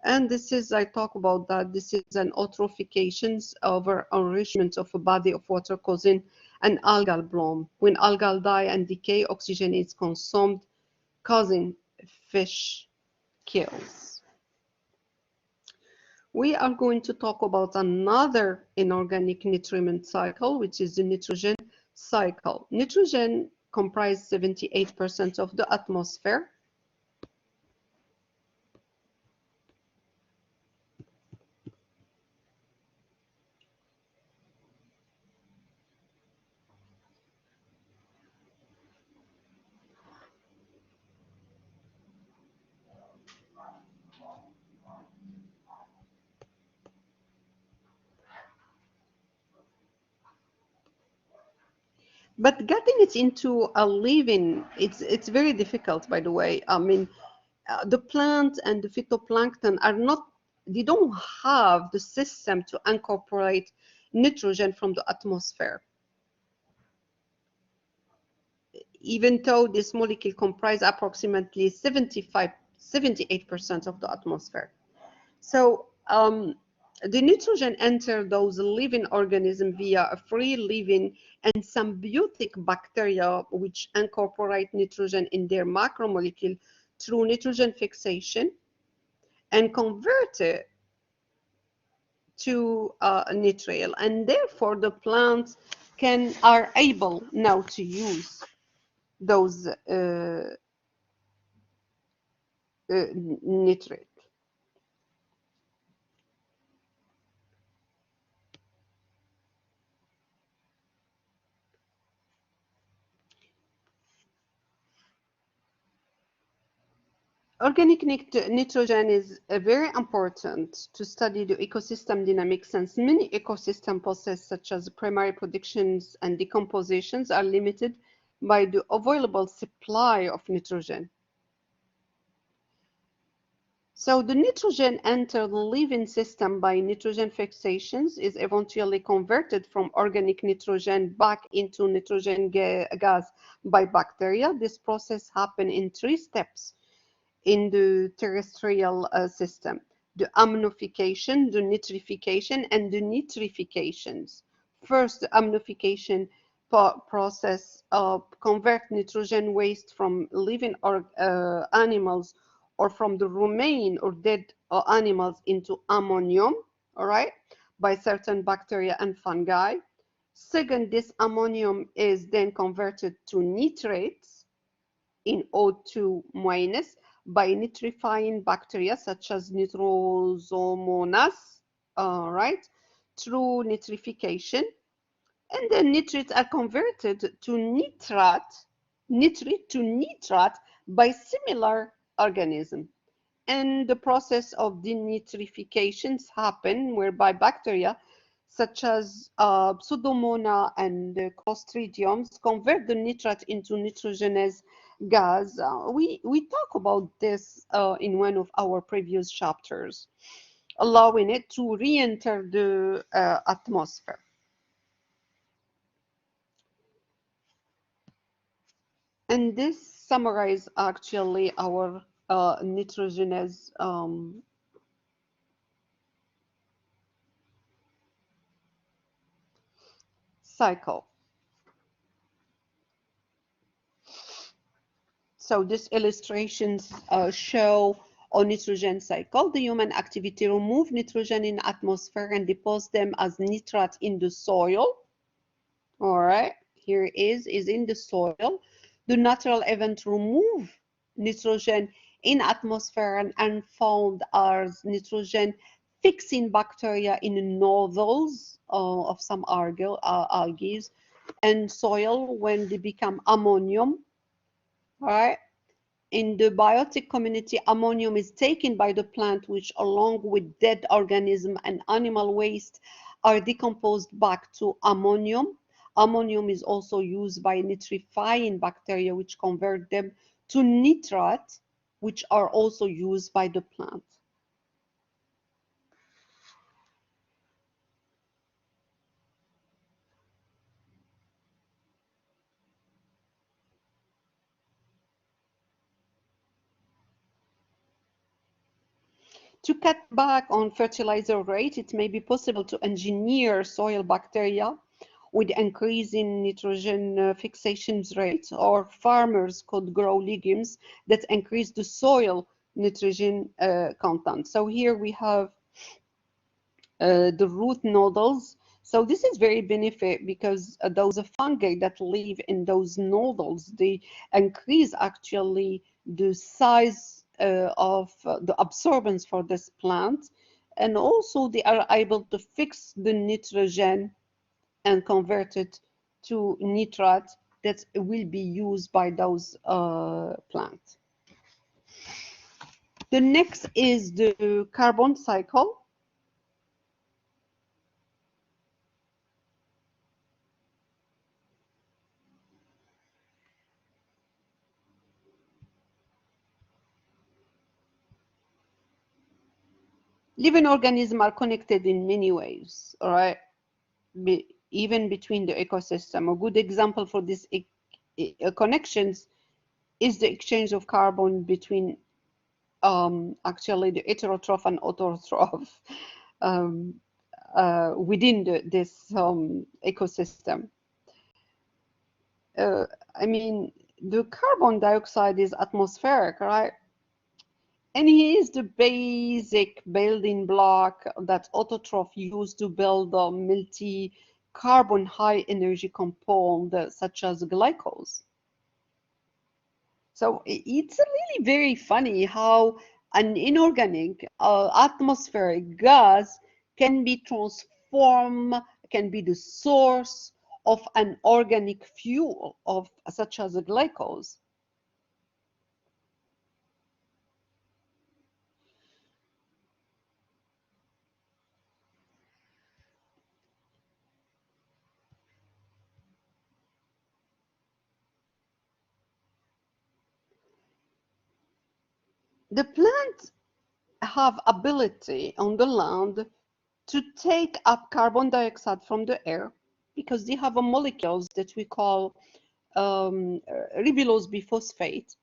And this is, I talk about that, this is an eutrophications over enrichment of a body of water causing an algal bloom. When algal die and decay, oxygen is consumed, causing fish kills. We are going to talk about another inorganic nutriment cycle, which is the nitrogen cycle. Nitrogen comprises 78% of the atmosphere. But getting it into a living, it's very difficult, by the way. I mean, the plant and the phytoplankton are not, they don't have the system to incorporate nitrogen from the atmosphere, even though this molecule comprise approximately 78% of the atmosphere. So the nitrogen enter those living organisms via a free living and symbiotic bacteria which incorporate nitrogen in their macromolecule through nitrogen fixation and convert it to nitrile, and therefore the plants are able now to use those nitrate. Organic nitrogen is very important to study the ecosystem dynamics, since many ecosystem processes such as primary productions and decompositions are limited by the available supply of nitrogen. So the nitrogen enters the living system by nitrogen fixations, is eventually converted from organic nitrogen back into nitrogen gas by bacteria. This process happens in 3 steps in the terrestrial system: the aminification, the nitrification, and the nitrifications. First, the aminification process convert nitrogen waste from living animals or from the remain or dead animals into ammonium, all right, by certain bacteria and fungi. Second, this ammonium is then converted to nitrates in O2 minus by nitrifying bacteria such as Nitrosomonas, right, through nitrification. And then nitrates are converted to nitrate by similar organism. And the process of denitrifications happen whereby bacteria such as Pseudomonas and Clostridiums convert the nitrate into nitrogenous gas. We talk about this in one of our previous chapters, allowing it to re-enter the atmosphere. And this summarizes actually our nitrogenous cycle. So these illustrations show a nitrogen cycle. The human activity remove nitrogen in atmosphere and deposit them as nitrate in the soil. All right, here is in the soil. The natural event remove nitrogen in atmosphere and found as nitrogen fixing bacteria in nodules of some algae and soil when they become ammonium. All right. In the biotic community, ammonium is taken by the plant, which along with dead organism and animal waste are decomposed back to ammonium. Ammonium is also used by nitrifying bacteria, which convert them to nitrate, which are also used by the plant. To cut back on fertilizer rate, it may be possible to engineer soil bacteria with increasing nitrogen fixation rate, or farmers could grow legumes that increase the soil nitrogen content. So here we have the root nodules. So this is very benefit because those fungi that live in those nodules, they increase actually the size of the absorbance for this plant, and also they are able to fix the nitrogen and convert it to nitrate that will be used by those plants. The next is the carbon cycle. Living organisms are connected in many ways, all right? Even between the ecosystem. A good example for these connections is the exchange of carbon between actually the heterotroph and autotroph um, within this ecosystem. Uh, I mean, the carbon dioxide is atmospheric, right? And he is the basic building block that autotroph use to build a multi-carbon high energy compound such as glycose. So it's really very funny how an inorganic atmospheric gas can be transformed, can be the source of an organic fuel of such as a glycose. The plants have ability on the land to take up carbon dioxide from the air because they have a molecules that we call ribulose biphosphate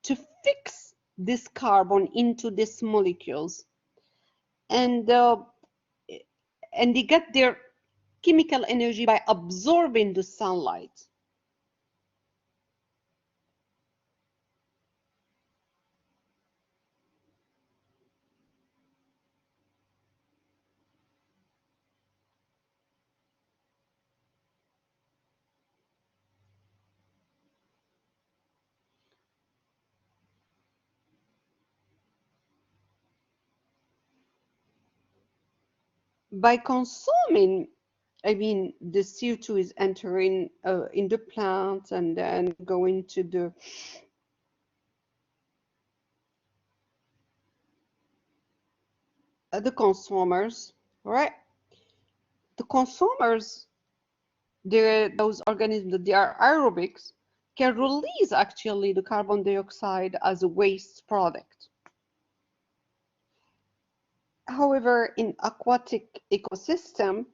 to fix this carbon into these molecules, and uh, and they get their chemical energy by absorbing the sunlight. By consuming, I mean, the CO2 is entering in the plant and then going to the consumers, right? The consumers, those organisms that they are aerobics, can release actually the carbon dioxide as a waste product. However, in aquatic ecosystem,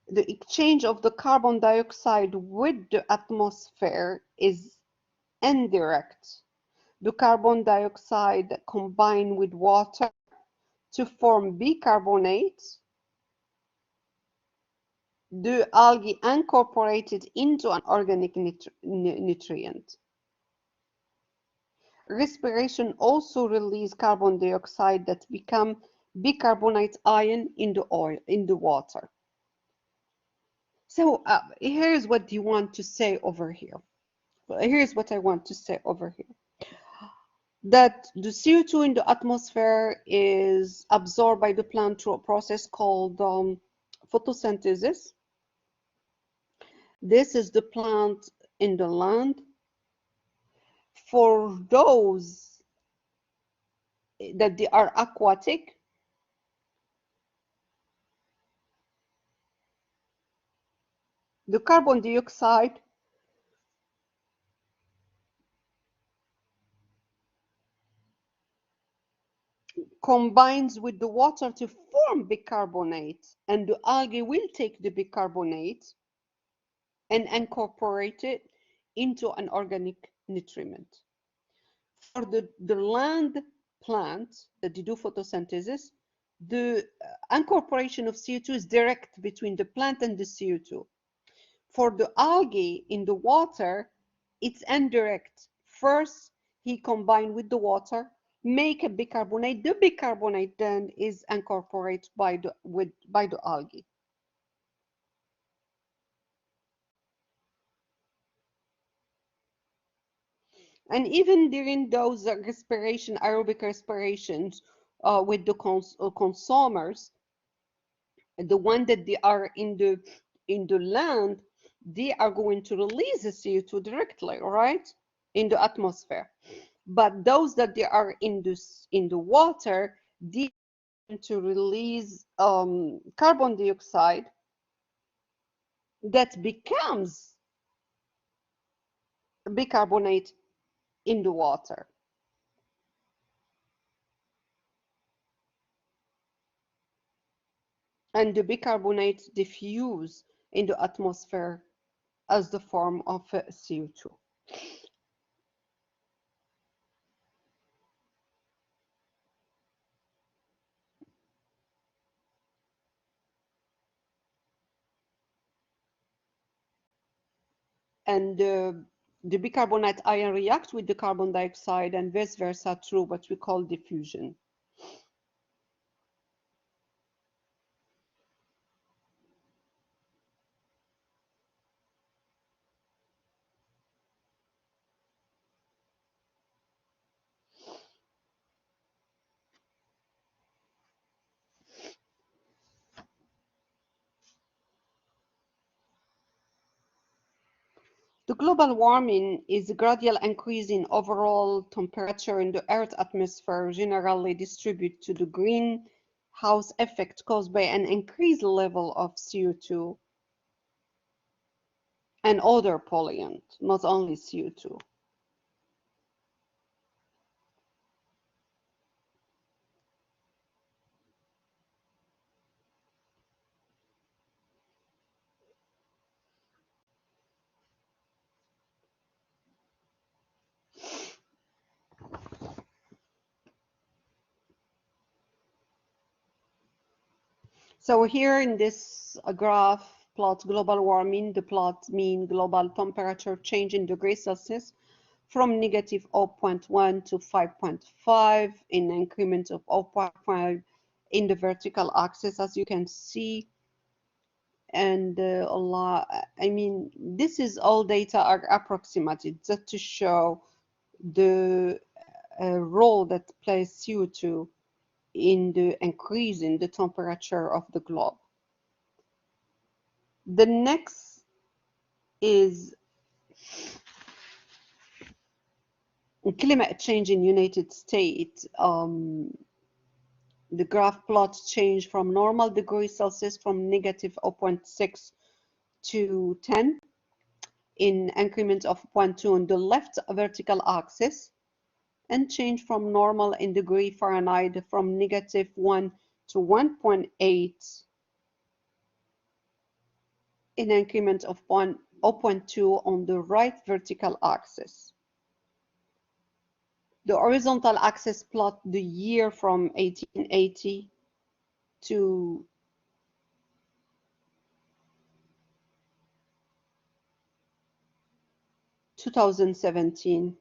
the exchange of the carbon dioxide with the atmosphere is indirect. The carbon dioxide combine with water to form bicarbonate. The algae incorporated into an organic nutrient. Respiration also releases carbon dioxide that become bicarbonate ion in the oil, in the water. So here's what you want to say over here. Here's what I want to say over here. That the CO2 in the atmosphere is absorbed by the plant through a process called photosynthesis. This is the plant in the land. For those that they are aquatic, the carbon dioxide combines with the water to form bicarbonate, and the algae will take the bicarbonate and incorporate it into an organic nutriment. For the land plant that they do photosynthesis, the incorporation of CO2 is direct between the plant and the CO2. For the algae in the water, it's indirect. First, he combined with the water, make a bicarbonate. The bicarbonate then is incorporated by the algae. And even during those respiration, aerobic respirations with the consumers, the one that they are in the land, they are going to release the CO2 directly, all right, in the atmosphere. But those that they are in the water, they are going to release carbon dioxide that becomes bicarbonate in the water. and the bicarbonate diffuse in the atmosphere as the form of CO2. And the bicarbonate ion react with the carbon dioxide and vice versa through what we call diffusion. The global warming is a gradual increase in overall temperature in the Earth's atmosphere, generally distributed to the greenhouse effect caused by an increased level of CO2 and other pollutants, not only CO2. So here in this graph plot global warming, the plot mean global temperature change in degrees Celsius from negative 0.1 to 5.5 in increments of 0.5 in the vertical axis, as you can see. And a lot, I mean, this is all data are approximated just to show the role that plays CO2 in the increase in the temperature of the globe. The next is climate change in United States. The graph plot change from normal degrees Celsius from negative 0.6 to 10 in increments of 0.2 on the left vertical axis, and change from normal in degree Fahrenheit from negative 1 to 1.8 in increment of 0.2 on the right vertical axis. The horizontal axis plot the year from 1880 to 2017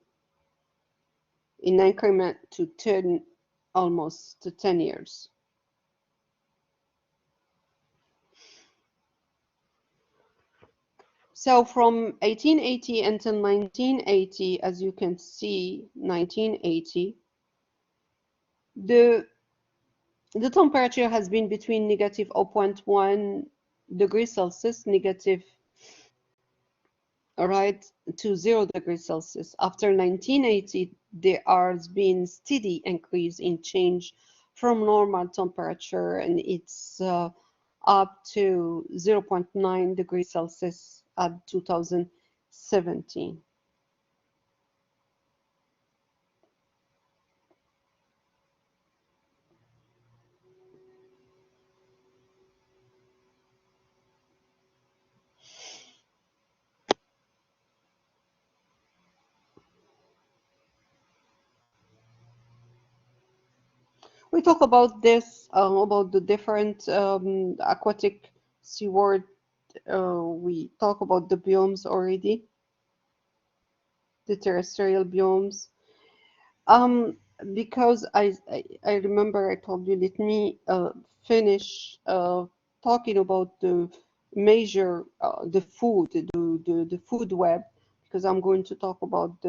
in increment to 10, almost to 10 years. So from 1880 until 1980, as you can see, 1980, the temperature has been between negative 0.1 degrees Celsius, negative, right, to 0 degrees Celsius. After 1980, there has been steady increase in change from normal temperature, and it's up to 0.9 degrees Celsius at 2017. We talk about this, about the different aquatic seaworld. We talk about the biomes already, the terrestrial biomes. Um, because I remember I told you, let me finish talking about the major, the food, the food web, because I'm going to talk about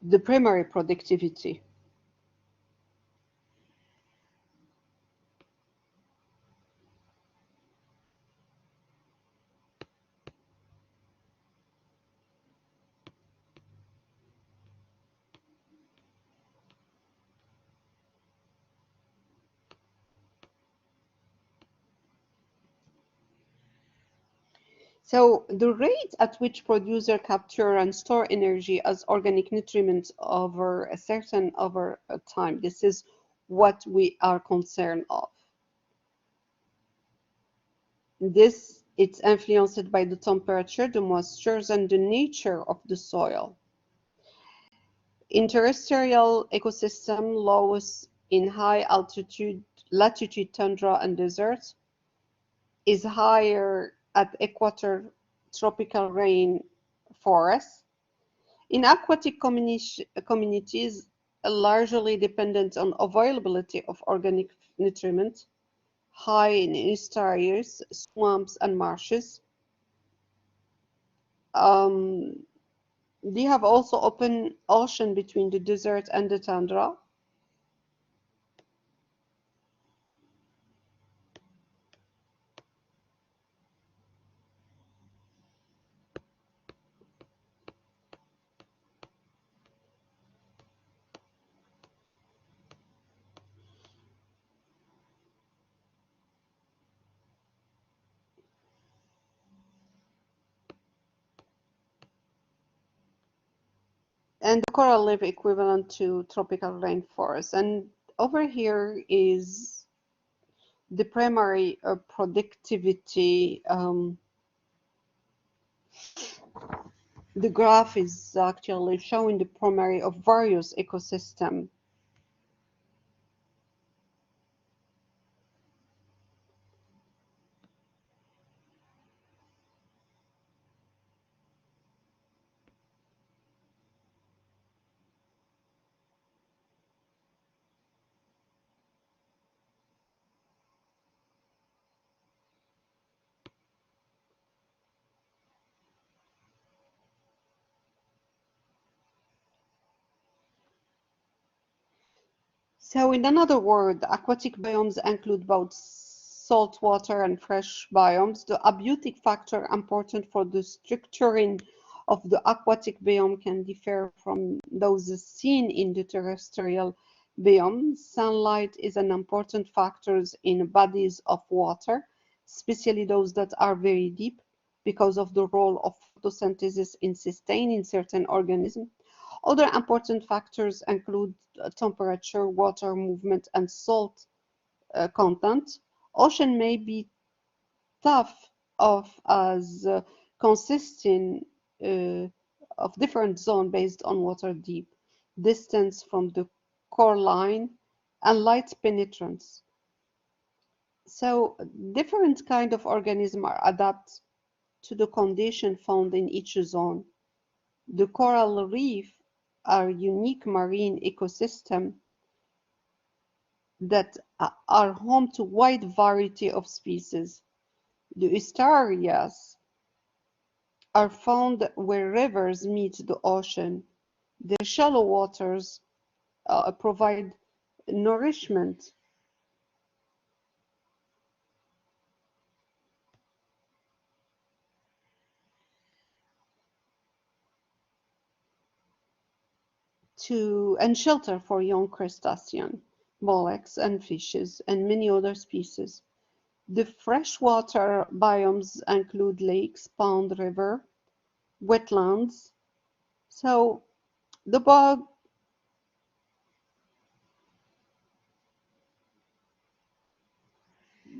the primary productivity. So the rate at which producer capture and store energy as organic nutrients over a certain over a time, this is what we are concerned of. This it's influenced by the temperature, the moisture, and the nature of the soil. In terrestrial ecosystem, loess in high altitude, latitude tundra and deserts is higher at equator tropical rain forests. In aquatic communities, largely dependent on availability of organic nutriment, high in estuaries, swamps, and marshes. Um, they have also open ocean between the desert and the tundra. And the coral live equivalent to tropical rainforest. And over here is the primary productivity. The graph is actually showing the primary of various ecosystems. So in another word, aquatic biomes include both saltwater and fresh biomes. The abiotic factor important for the structuring of the aquatic biome can differ from those seen in the terrestrial biome. Sunlight is an important factor in bodies of water, especially those that are very deep, because of the role of photosynthesis in sustaining certain organisms. Other important factors include temperature, water movement, and salt content. Ocean may be tough of as consisting of different zones based on water depth, distance from the coraline, and light penetrance. So different kind of organisms are adapted to the condition found in each zone. The coral reef are unique marine ecosystem that are home to wide variety of species. The estuaries are found where rivers meet the ocean. The shallow waters provide nourishment to and shelter for young crustaceans, mollusks, and fishes, and many other species. The freshwater biomes include lakes, pond, river, wetlands. So the bog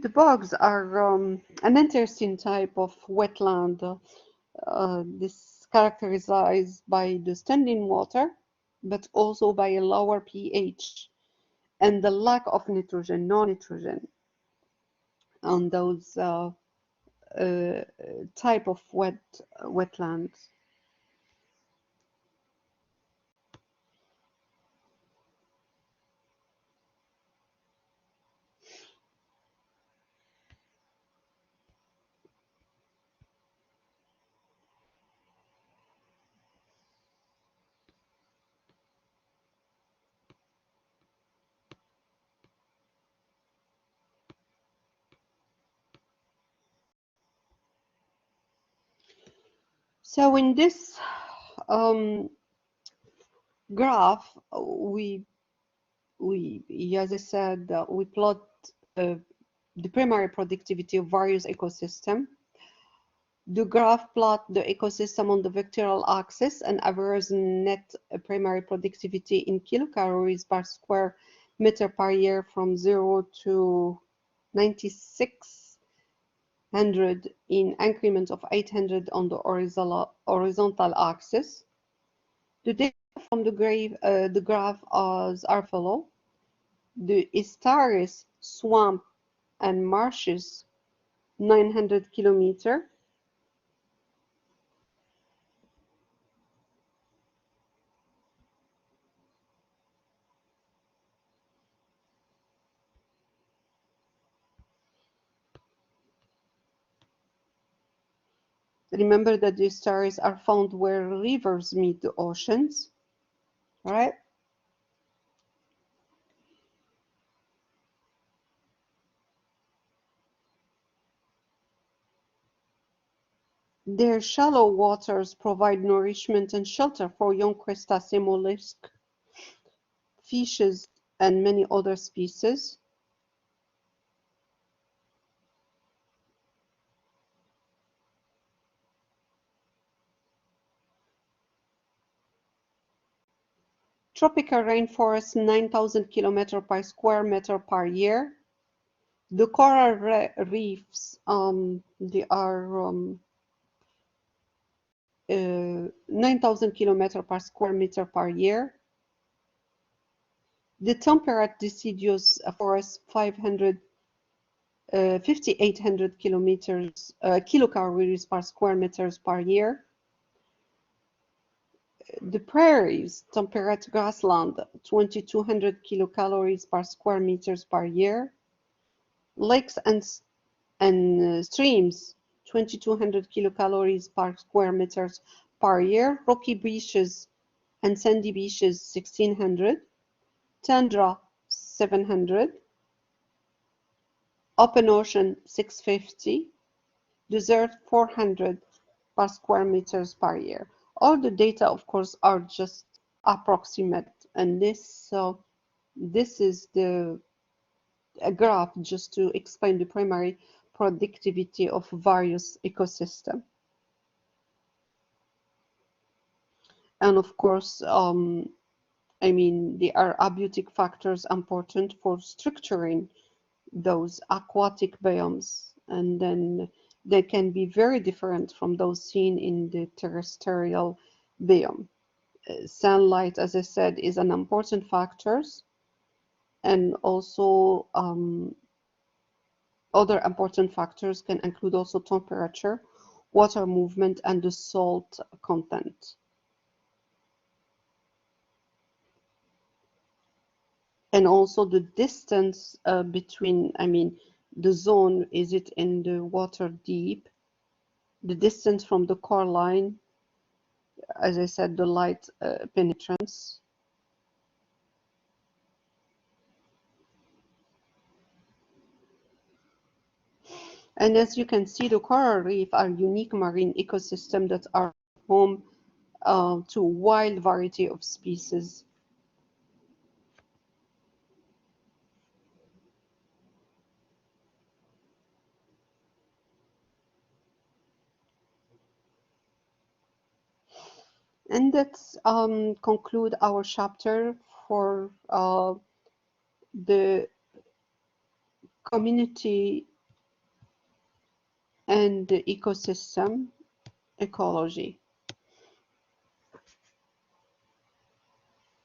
the bogs are an interesting type of wetland. This characterized by the standing water, but also by a lower pH and the lack of nitrogen, no nitrogen on those uh, type of wetlands. So in this um, graph, we, as I said, we plot uh, the primary productivity of various ecosystems. The graph plot the ecosystem on the vectorial axis and averages net primary productivity in kilocalories per square meter per year from 0 to 9600 in increments of 800 on the horizontal axis. The data from the graph are follow. The estuaries, swamp, and marshes, 900 kilometer. Remember that the estuaries are found where rivers meet the oceans, right? Their shallow waters provide nourishment and shelter for young crustacea mollusks, fishes, and many other species. Tropical rainforests, 9,000 kilometers per square meter per year. The coral reefs, they are 9,000 kilometers per square meter per year. The temperate deciduous forest, 5,800 kilocalories per square meters per year. The prairies, temperate grassland, 2,200 kilocalories per square meters per year. Lakes and streams, 2,200 kilocalories per square meters per year. Rocky beaches and sandy beaches, 1,600. Tundra, 700. Open ocean, 650. Desert, 400 per square meters per year. All the data, of course, are just approximate, and this is a graph just to explain the primary productivity of various ecosystems. And of course, I mean, the are abiotic factors important for structuring those aquatic biomes, and then they can be very different from those seen in the terrestrial biome. Sunlight, as I said, is an important factor, and also other important factors can include also temperature, water movement, and the salt content. And also the distance between, I mean, the zone, is it in the water deep? The distance from the core line, as I said, the light penetrance. And as you can see, the coral reef are unique marine ecosystems that are home to a wide variety of species. And let's conclude our chapter for the community and the ecosystem ecology.